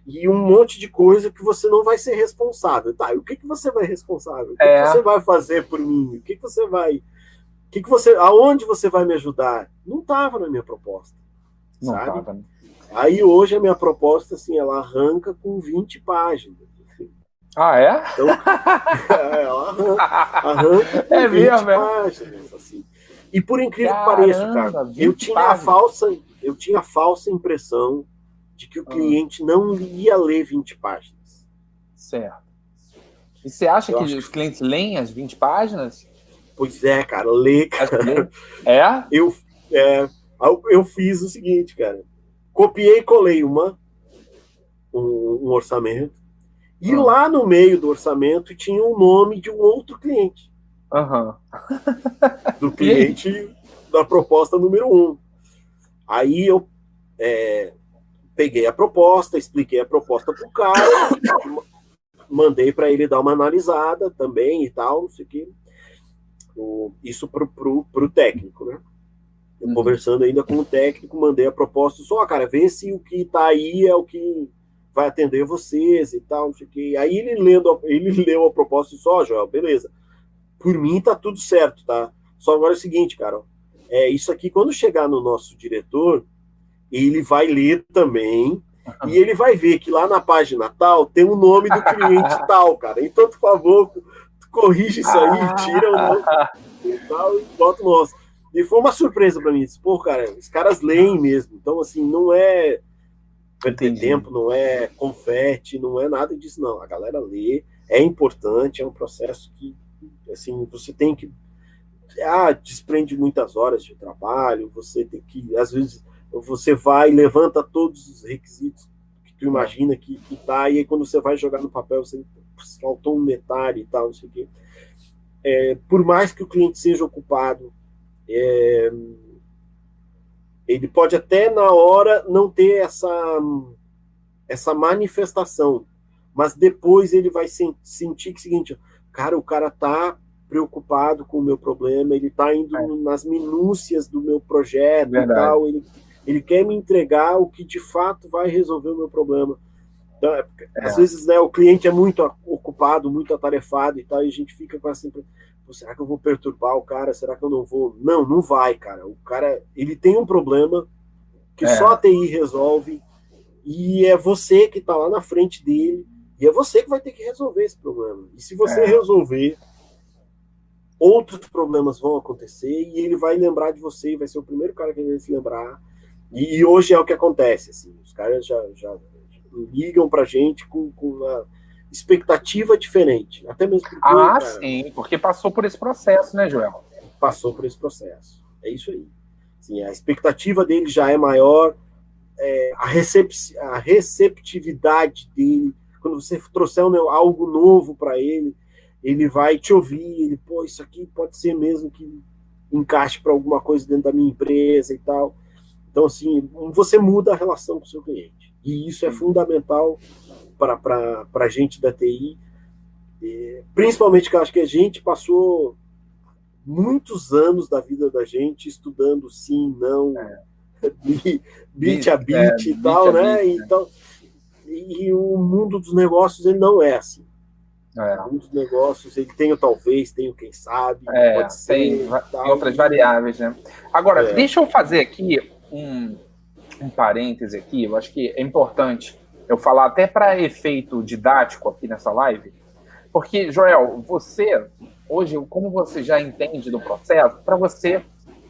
e um monte de coisa que você não vai ser responsável. Tá, e o que você vai responsável? O que você vai fazer por mim? O que você vai... aonde você vai me ajudar? Não estava na minha proposta, sabe? Não tava. Aí hoje a minha proposta, assim, ela arranca com 20 páginas. Assim. Então, ela arranca com 20 páginas, assim. E por incrível que pareça, cara, eu tinha a falsa impressão de que o cliente não ia ler 20 páginas. Certo. E você acha que os clientes leem as 20 páginas? Pois é, cara, lê, cara. Eu fiz o seguinte, cara. Copiei e colei um orçamento. E lá no meio do orçamento tinha o nome de um outro cliente. Do cliente da proposta número 1. Aí eu peguei a proposta, expliquei a proposta pro cara, mandei para ele dar uma analisada também e tal, não sei o quê. Isso pro técnico, né? Eu conversando ainda com o técnico, mandei a proposta, só, cara, vê se o que tá aí é o que vai atender vocês e tal, não sei o quê. Aí ele leu a proposta e só, Joel, beleza. Por mim tá tudo certo, tá? Só agora é o seguinte, cara, isso aqui, quando chegar no nosso diretor, ele vai ler também e ele vai ver que lá na página tal tem o nome do cliente tal, cara. Então, por favor, corrige isso aí, tira o nome e tal e bota o nosso. E foi uma surpresa para mim. Pô, cara, os caras leem mesmo. Então, assim, não é perder tempo, não é confete, não é nada disso, não. A galera lê, é importante, é um processo que, assim, você tem que... desprende muitas horas de trabalho, você tem que, às vezes, você vai, levanta todos os requisitos que tu imagina que tá, e aí quando você vai jogar no papel, você faltou um detalhe e tal, não sei o quê. Por mais que o cliente seja ocupado, ele pode até na hora não ter essa manifestação, mas depois ele vai sentir que é o seguinte, cara, o cara tá preocupado com o meu problema, ele tá indo nas minúcias do meu projeto e tal, ele quer me entregar o que de fato vai resolver o meu problema. Então, às vezes, né, o cliente é muito ocupado, muito atarefado e tal, e a gente fica com essa impressão, será que eu vou perturbar o cara? Será que eu não vou? Não vai, cara. O cara, ele tem um problema que só a TI resolve e é você que está lá na frente dele e é você que vai ter que resolver esse problema. E se você resolver, outros problemas vão acontecer e ele vai lembrar de você e vai ser o primeiro cara que ele vai se lembrar. E hoje é o que acontece, assim, os caras já ligam pra gente com uma expectativa diferente. Até mesmo porque, cara, sim, porque passou por esse processo, né, Joel? Passou por esse processo. É isso aí. Assim, a expectativa dele já é maior, a receptividade dele, quando você trouxer algo novo para ele vai te ouvir, ele, pô, isso aqui pode ser mesmo que encaixe para alguma coisa dentro da minha empresa e tal. Então, assim, você muda a relação com o seu cliente. E isso é fundamental para a gente da TI, principalmente que eu acho que a gente passou muitos anos da vida da gente estudando sim, não, bit a bit e tal, né? Então, e o mundo dos negócios, ele não é assim. O mundo dos negócios, ele tem o talvez, tem o quem sabe, pode ser. Tem outras variáveis, né? Agora, deixa eu fazer aqui um parêntese aqui, eu acho que é importante eu falar até para efeito didático aqui nessa live, porque, Joel, você, hoje, como você já entende do processo, para você,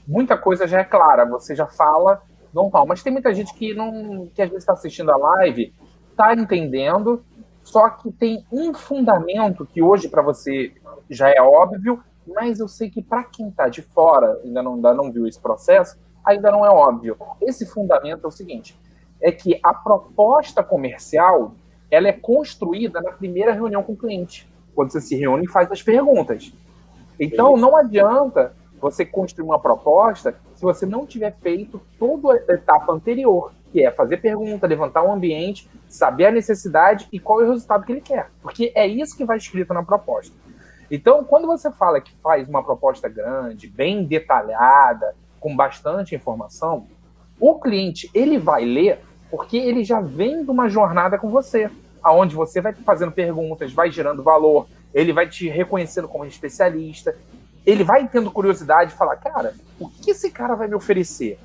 muita coisa já é clara, você já fala normal, mas tem muita gente que às vezes está assistindo a live, está entendendo, só que tem um fundamento que hoje para você já é óbvio, mas eu sei que para quem está de fora, ainda não viu esse processo, ainda não é óbvio. Esse fundamento é o seguinte, é que a proposta comercial, ela é construída na primeira reunião com o cliente, quando você se reúne e faz as perguntas. Então, não adianta você construir uma proposta se você não tiver feito toda a etapa anterior, que é fazer pergunta, levantar um ambiente, saber a necessidade e qual é o resultado que ele quer. Porque é isso que vai escrito na proposta. Então, quando você fala que faz uma proposta grande, bem detalhada, com bastante informação, o cliente, ele vai ler porque ele já vem de uma jornada com você, aonde você vai fazendo perguntas, vai gerando valor, ele vai te reconhecendo como especialista, ele vai tendo curiosidade de falar, cara, o que esse cara vai me oferecer?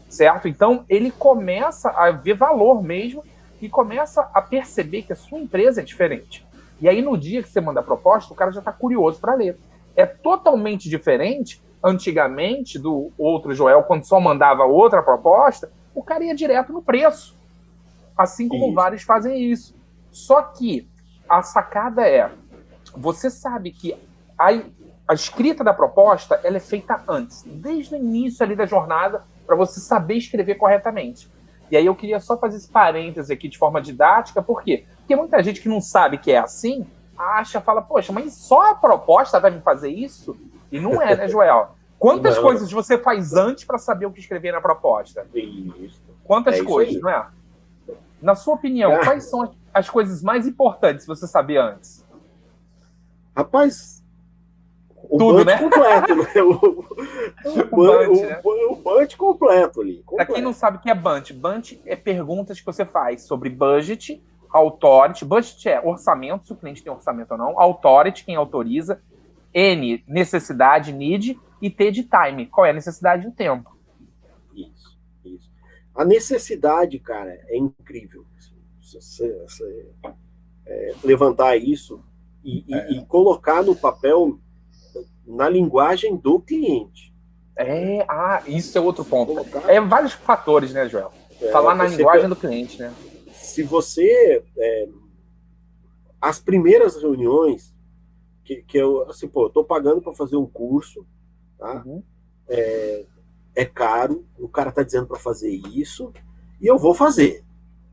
Certo? Então, ele começa a ver valor mesmo e começa a perceber que a sua empresa é diferente. E aí, no dia que você manda a proposta, o cara já está curioso para ler. É totalmente diferente, antigamente, do outro Joel, quando só mandava outra proposta, o cara ia direto no preço. Assim como vários fazem isso. Só que a sacada é, você sabe que a escrita da proposta, ela é feita antes, desde o início ali da jornada, para você saber escrever corretamente. E aí eu queria só fazer esse parêntese aqui de forma didática, por quê? Porque muita gente que não sabe que é assim, fala, poxa, mas só a proposta vai me fazer isso? E não é, né, Joel? Quantas coisas você faz antes para saber o que escrever na proposta? Isso. Quantas coisas, não é? Na sua opinião, quais são as coisas mais importantes você saber antes? Rapaz, o tudo, bunch né? completo, né? O bunch completo ali. Para quem não sabe o que é bunch, bunch é perguntas que você faz sobre budget, authority. Budget é orçamento, se o cliente tem orçamento ou não. Authority, quem autoriza. N, necessidade, need. E T de time. Qual é a necessidade e o tempo? Isso. A necessidade, cara, é incrível. Você levantar isso e colocar no papel, na linguagem do cliente. Isso é outro ponto. Vários fatores, né, Joel? Falar na linguagem do cliente, né? Se você... as primeiras reuniões que eu, assim, eu tô pagando para fazer um curso, tá? Uhum. É caro, o cara tá dizendo para fazer isso, e eu vou fazer.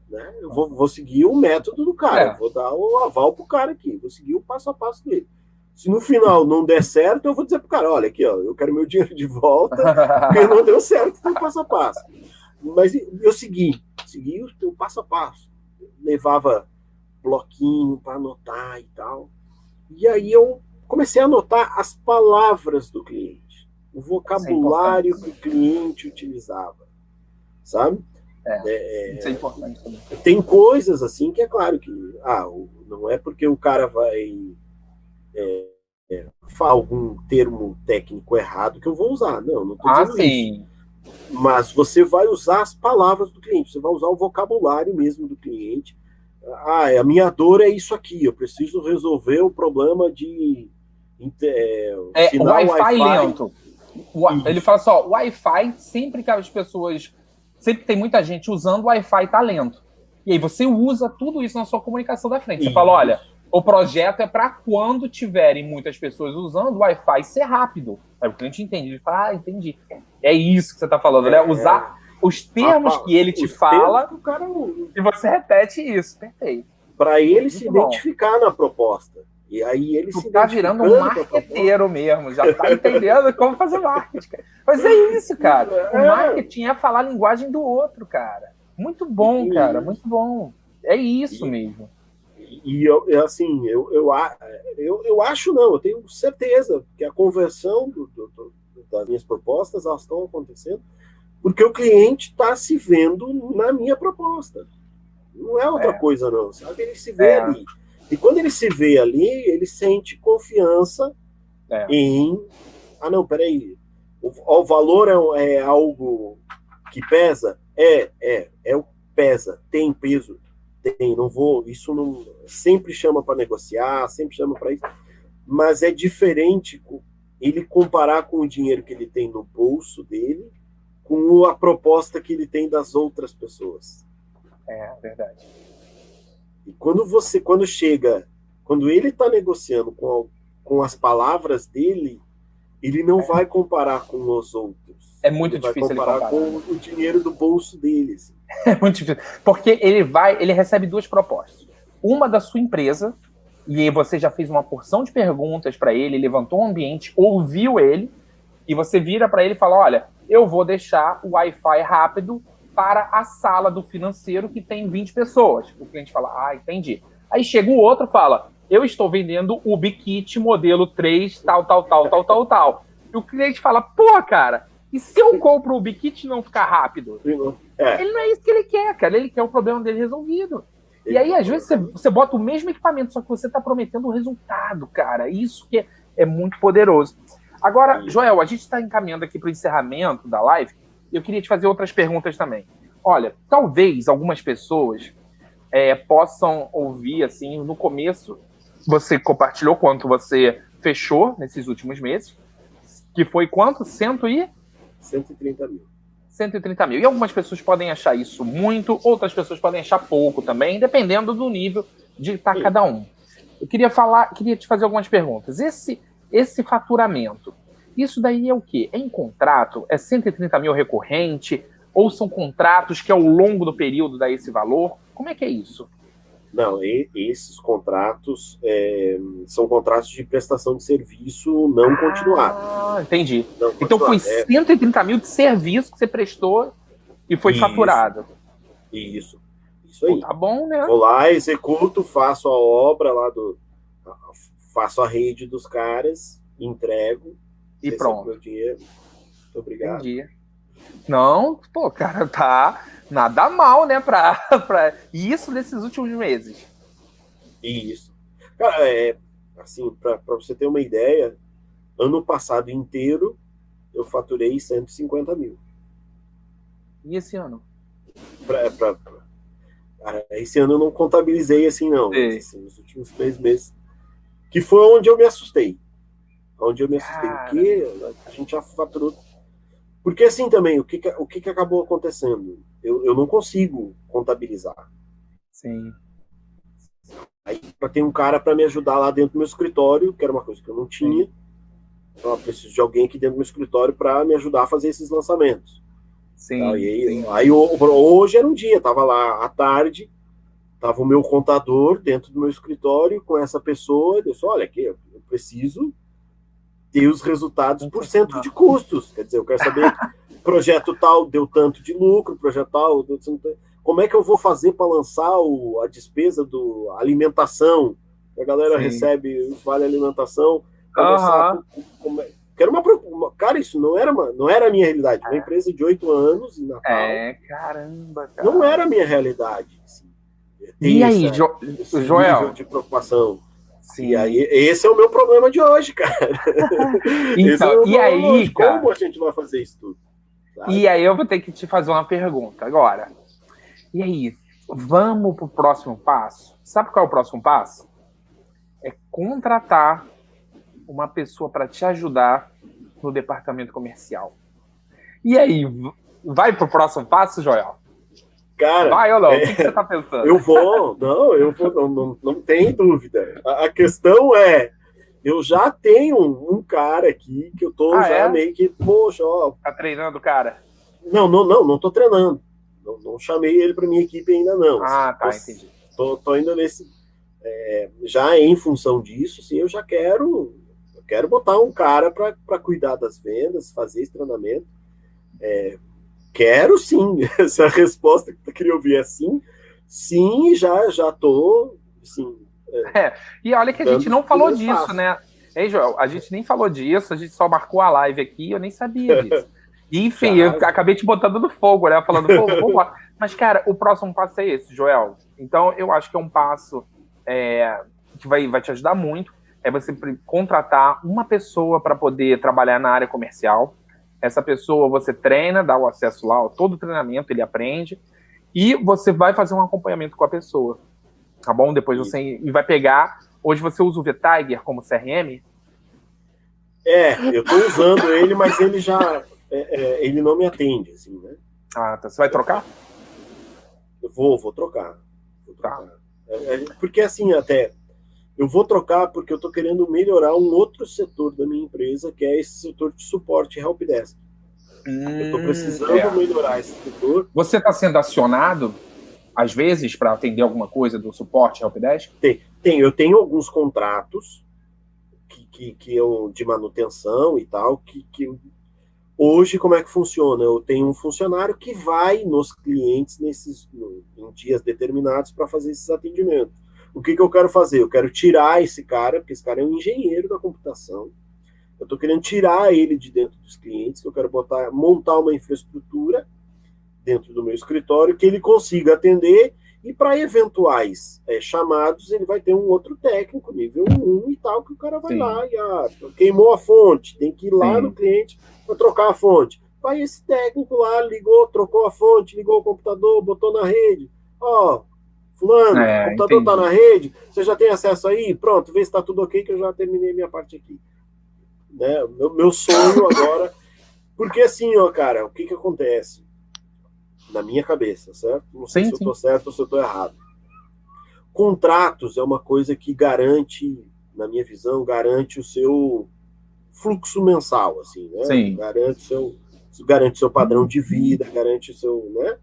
Né? Eu vou seguir o método do cara, vou dar o aval pro cara aqui, vou seguir o passo a passo dele. Se no final não der certo, eu vou dizer pro cara, olha aqui, ó, eu quero meu dinheiro de volta, porque não deu certo, tem passo a passo. Mas eu segui o passo a passo. Levava bloquinho para anotar e tal. E aí eu comecei a anotar as palavras do cliente, o vocabulário que o cliente utilizava, sabe? Isso é importante também. Tem coisas assim que é claro que não é porque o cara vai falar algum termo técnico errado que eu vou usar. Não estou dizendo isso. Mas você vai usar as palavras do cliente, você vai usar o vocabulário mesmo do cliente. A minha dor é isso aqui, eu preciso resolver o problema de Wi-Fi lento. Ele fala só, Wi-Fi, sempre que as pessoas... Sempre que tem muita gente usando, o Wi-Fi tá lento. E aí você usa tudo isso na sua comunicação da frente. Você fala, olha, o projeto é para quando tiverem muitas pessoas usando, o Wi-Fi ser rápido. Aí o cliente entende. Ele fala, entendi. É isso que você tá falando, né? Usar os termos que ele te fala e você repete isso. Perfeito. Para ele se identificar na proposta. E aí ele se tá virando um marqueteiro mesmo, já tá entendendo como fazer marketing. Mas é isso, cara. O marketing é falar a linguagem do outro, cara. Muito bom, cara, muito bom. É isso mesmo. E eu acho não, eu tenho certeza que a conversão das minhas propostas, elas estão acontecendo porque o cliente está se vendo na minha proposta. Não é outra coisa não, sabe? Ele se vê ali. E quando ele se vê ali, ele sente confiança em... não, peraí. O valor é algo que pesa? Pesa. Tem peso? Tem. Não vou... Isso não... Sempre chama para negociar, sempre chama para isso. Mas é diferente ele comparar com o dinheiro que ele tem no bolso dele com a proposta que ele tem das outras pessoas. É verdade. E quando ele está negociando com as palavras dele, ele não vai comparar com os outros. É muito difícil ele comparar com o dinheiro do bolso deles. É muito difícil. Porque ele recebe duas propostas. Uma da sua empresa, e você já fez uma porção de perguntas para ele, levantou um ambiente, ouviu ele, e você vira para ele e fala, olha, eu vou deixar o Wi-Fi rápido para a sala do financeiro que tem 20 pessoas. O cliente fala, entendi. Aí chega o outro e fala, eu estou vendendo o Ubikit modelo 3, tal. E o cliente fala, pô, cara, e se eu compro o Ubikit e não ficar rápido? Ele não é isso que ele quer, cara. Ele quer o problema dele resolvido. E aí, às vezes, você bota o mesmo equipamento, só que você está prometendo o resultado, cara. Isso que é muito poderoso. Agora, Joel, a gente está encaminhando aqui para o encerramento da live. Eu queria te fazer outras perguntas também. Olha, talvez algumas pessoas possam ouvir, assim, no começo, você compartilhou quanto você fechou nesses últimos meses, que foi quanto? 130 mil. 130 mil. E algumas pessoas podem achar isso muito, outras pessoas podem achar pouco também, dependendo do nível de estar cada um. Eu queria te fazer algumas perguntas. Esse faturamento, isso daí é o quê? É em contrato? É 130 mil recorrente? Ou são contratos que ao longo do período dá esse valor? Como é que é isso? Não, esses contratos são contratos de prestação de serviço não continuado. Entendi. Então foi 130 mil de serviço que você prestou e foi faturado. Isso aí. Tá bom, né? Vou lá, executo, faço a obra lá faço a rede dos caras entrego, e pronto. Meu dinheiro. Muito obrigado. Entendi. Não, pô, cara, tá nada mal, né, pra isso nesses últimos meses. Isso. Cara, assim, para você ter uma ideia, ano passado inteiro eu faturei 150 mil. E esse ano? Cara, esse ano eu não contabilizei assim, não. Mas, assim, nos últimos 3 meses. Que foi onde eu me assustei. Onde eu me assustei. Porque a gente já faturou. Porque assim também, o que acabou acontecendo? Eu não consigo contabilizar. Sim. Aí tem um cara para me ajudar lá dentro do meu escritório, que era uma coisa que eu não tinha. Sim. Então eu preciso de alguém aqui dentro do meu escritório para me ajudar a fazer esses lançamentos. Sim, tá? E sim. aí hoje era um dia, tava lá à tarde, tava o meu contador dentro do meu escritório com essa pessoa, eu disse, olha aqui, eu preciso ter os resultados por centro de custos. Quer dizer, eu quero saber projeto tal deu tanto de lucro, projeto tal deu tanto. Como é que eu vou fazer para lançar a despesa do alimentação? A galera recebe o vale alimentação. Quero cara, isso não era a minha realidade. Uma empresa de 8 anos em Natal. Caramba, cara. Não era a minha realidade. Assim, e aí, esse Joel? nível de preocupação. Sim. E aí, esse é o meu problema de hoje, cara. Então, e aí, hoje. cara? Como a gente vai fazer isso tudo? Sabe? E aí eu vou ter que te fazer uma pergunta agora. E aí, vamos pro próximo passo? Sabe qual é o próximo passo? É contratar uma pessoa para te ajudar no departamento comercial. E aí, vai pro próximo passo, Joel? Cara, vai ou não? O que você tá pensando? Eu vou, não tem dúvida. A questão é, eu já tenho um cara aqui que eu tô meio que, poxa, ó. Tá treinando o cara? Não tô treinando. Não chamei ele para minha equipe ainda não. Ah, tá, entendi. Tô ainda nesse, já em função disso, sim, eu quero botar um cara para cuidar das vendas, fazer esse treinamento. Quero sim. Essa resposta que eu queria ouvir é sim. Sim, já tô, assim, e olha que a gente não falou disso, né? Hein, Joel? A gente nem falou disso, a gente só marcou a live aqui, eu nem sabia disso. E, enfim, eu acabei te botando no fogo, né? Falando, pô, vamos lá. Mas, cara, o próximo passo é esse, Joel. Então, eu acho que é um passo que vai te ajudar muito. É você contratar uma pessoa para poder trabalhar na área comercial. Essa pessoa você treina, dá o acesso lá, todo o treinamento ele aprende. E você vai fazer um acompanhamento com a pessoa. Tá bom? Depois você vai pegar. Hoje você usa o VTiger como CRM? Eu tô usando ele, mas ele já. Ele não me atende, assim, né? Ah, tá. Você vai trocar? Eu vou trocar. Tá. Porque assim, até. Eu vou trocar porque eu tô querendo melhorar um outro setor da minha empresa, que é esse setor de suporte helpdesk. Eu tô precisando melhorar esse setor. Você está sendo acionado às vezes, para atender alguma coisa do suporte helpdesk? Eu tenho alguns contratos que eu, de manutenção e tal, que hoje como é que funciona? Eu tenho um funcionário que vai nos clientes em dias determinados para fazer esses atendimentos. O que eu quero fazer? Eu quero tirar esse cara, porque esse cara é um engenheiro da computação. Eu estou querendo tirar ele de dentro dos clientes, que eu quero montar uma infraestrutura dentro do meu escritório que ele consiga atender, e para eventuais chamados ele vai ter um outro técnico, nível 1 e tal, que o cara vai lá e queimou a fonte, tem que ir lá no cliente para trocar a fonte. Vai esse técnico lá, ligou, trocou a fonte, ligou o computador, botou na rede. Fulano, o computador está na rede, você já tem acesso aí? Pronto, vê se está tudo ok, que eu já terminei minha parte aqui. Né? Meu sonho agora... Porque assim, cara, o que acontece? Na minha cabeça, certo? Não sei se eu estou certo ou se eu estou errado. Contratos é uma coisa que garante, na minha visão, garante o seu fluxo mensal, assim, né? Sim. Garante o seu padrão de vida, garante o seu, né?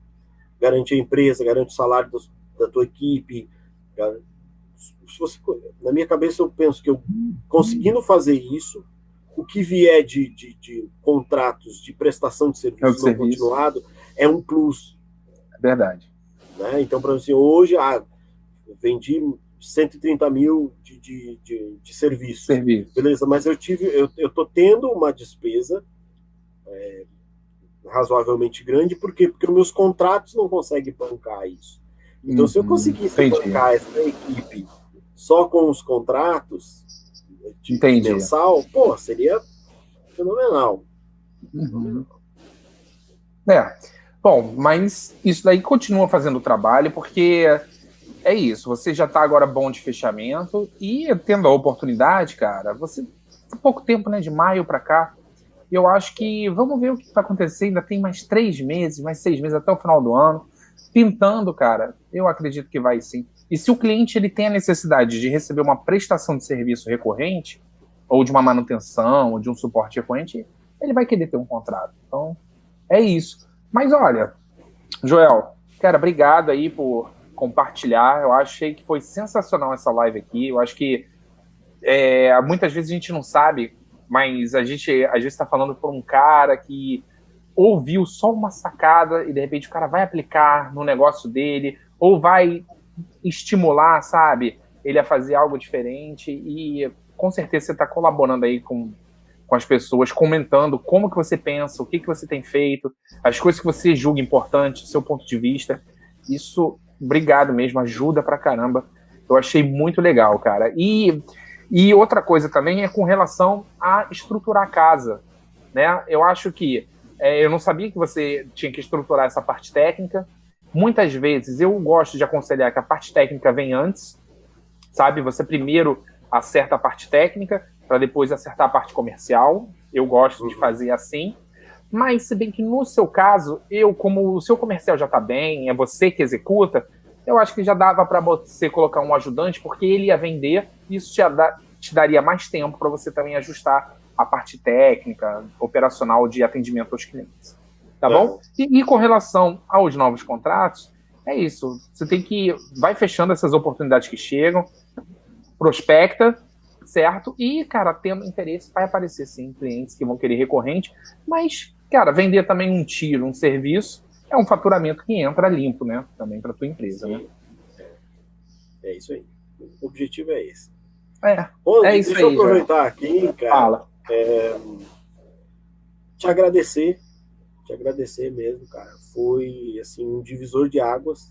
Garante a empresa, garante o salário da tua equipe. Na minha cabeça, eu penso que eu conseguindo fazer isso, o que vier de contratos de prestação de serviço não continuado é um plus. É verdade. Né? Então, para assim, hoje, vendi 130 mil de serviços. Serviço. Beleza, mas eu tô tendo uma despesa razoavelmente grande, por quê? Porque os meus contratos não conseguem bancar isso. Então, se eu conseguisse bancar essa equipe só com os contratos de mensal, pô, seria fenomenal. Bom, mas isso daí continua fazendo o trabalho, porque é isso, você já está agora bom de fechamento e tendo a oportunidade, cara, você tem pouco tempo, né, de maio para cá, e eu acho que vamos ver o que vai acontecer, ainda tem mais 3 meses, mais 6 meses até o final do ano, pintando, cara, eu acredito que vai sim. E se o cliente ele tem a necessidade de receber uma prestação de serviço recorrente, ou de uma manutenção, ou de um suporte recorrente, ele vai querer ter um contrato. Então, é isso. Mas olha, Joel, cara, obrigado aí por compartilhar. Eu achei que foi sensacional essa live aqui. Eu acho que muitas vezes a gente não sabe, mas a gente às vezes está falando por um cara que ouviu só uma sacada e de repente o cara vai aplicar no negócio dele ou vai estimular, sabe, ele a fazer algo diferente e com certeza você está colaborando aí com as pessoas, comentando como que você pensa, o que você tem feito, as coisas que você julga importantes, seu ponto de vista. Isso, obrigado mesmo, ajuda pra caramba. Eu achei muito legal, cara. E outra coisa também é com relação a estruturar a casa, né? Eu acho que eu não sabia que você tinha que estruturar essa parte técnica. Muitas vezes eu gosto de aconselhar que a parte técnica vem antes, sabe? Você primeiro acerta a parte técnica para depois acertar a parte comercial. Eu gosto de fazer assim. Mas, se bem que no seu caso, como o seu comercial já está bem, é você que executa, eu acho que já dava para você colocar um ajudante, porque ele ia vender, e isso te daria mais tempo para você também ajustar a parte técnica, operacional de atendimento aos clientes. Tá bom? E com relação aos novos contratos, é isso. Você vai fechando essas oportunidades que chegam, prospecta, certo? E, cara, tendo interesse, vai aparecer sim clientes que vão querer recorrente, mas, cara, vender também um tiro, um serviço, é um faturamento que entra limpo, né? Também para tua empresa, sim, né? É isso aí. O objetivo é esse. Isso deixa eu aproveitar aqui, cara. Fala. Te agradecer mesmo, cara. Foi, assim, um divisor de águas,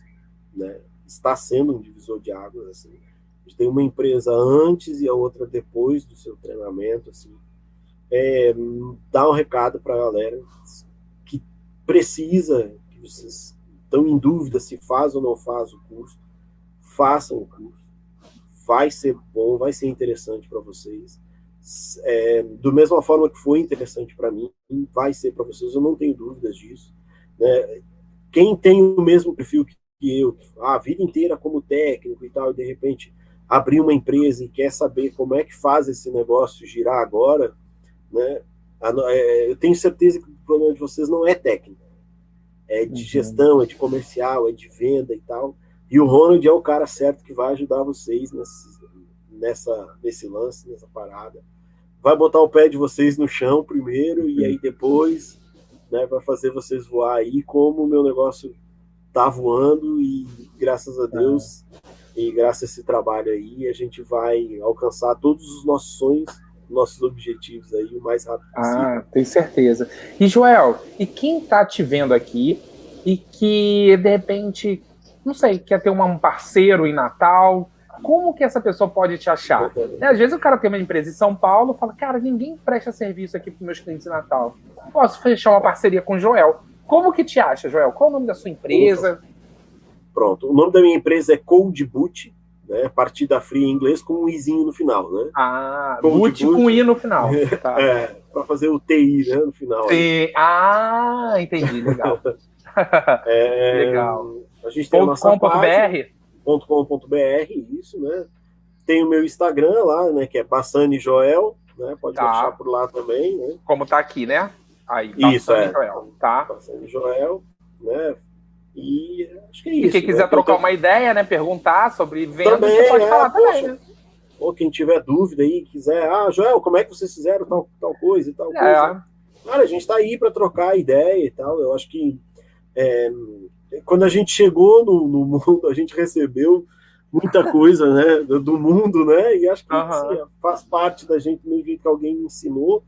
né? Está sendo um divisor de águas, assim. A gente tem uma empresa antes e a outra depois do seu treinamento, assim. Dá um recado para a galera que precisa, que vocês estão em dúvida se faz ou não faz o curso, façam o curso. Vai ser bom, vai ser interessante para vocês. Do mesma forma que foi interessante para mim, vai ser para vocês, eu não tenho dúvidas disso, né? Quem tem o mesmo perfil que eu, a vida inteira como técnico e tal, e de repente abrir uma empresa e quer saber como é que faz esse negócio girar agora, né? Eu tenho certeza que o problema de vocês não é técnico, é de gestão, é de comercial, é de venda e tal. E o Ronald é o cara certo que vai ajudar vocês nesse lance, nessa parada. Vai botar o pé de vocês no chão primeiro e aí depois, né, vai fazer vocês voar aí, como o meu negócio tá voando e graças a Deus e graças a esse trabalho aí a gente vai alcançar todos os nossos sonhos, nossos objetivos aí o mais rápido possível. Tenho certeza. E Joel, e quem tá te vendo aqui e que de repente, não sei, quer ter um parceiro em Natal, como que essa pessoa pode te achar? Às vezes o cara tem uma empresa em São Paulo e fala, cara, ninguém presta serviço aqui para meus clientes em Natal. Posso fechar uma parceria com o Joel. Como que te acha, Joel? Qual é o nome da sua empresa? Pronto, o nome da minha empresa é CodeBoot, né? Partida fria em inglês com um izinho no final, né? Boot com i no final. Tá. Para fazer o TI, né, no final. Sim. Entendi, legal. Legal. A gente tem a nossa página, .com.br, isso, né? Tem o meu Instagram lá, né, que é Bassani Joel, né? Pode achar por lá também, né? Como tá aqui, né? Aí, isso, Joel, tá? Bassani Joel, né? E acho que é isso. E quem quiser trocar uma ideia, né? Perguntar sobre vendas, também, você pode falar também, né? Ou quem tiver dúvida aí, quiser, Joel, como é que vocês fizeram tal coisa e tal coisa? Cara, a gente tá aí para trocar ideia e tal. Eu acho que quando a gente chegou no mundo, a gente recebeu muita coisa, né, do mundo, né? E acho que Aham. assim, faz parte da gente, do mesmo jeito que alguém me ensinou.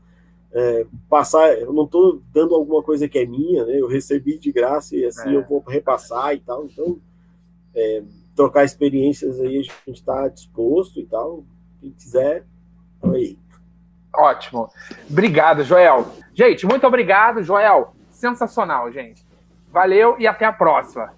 Passar, eu não estou dando alguma coisa que é minha, né? Eu recebi de graça e assim eu vou repassar e tal. Então, trocar experiências aí, a gente está disposto e tal. Quem quiser, então aí. Ótimo. Obrigado, Joel. Gente, muito obrigado, Joel. Sensacional, gente. Valeu e até a próxima.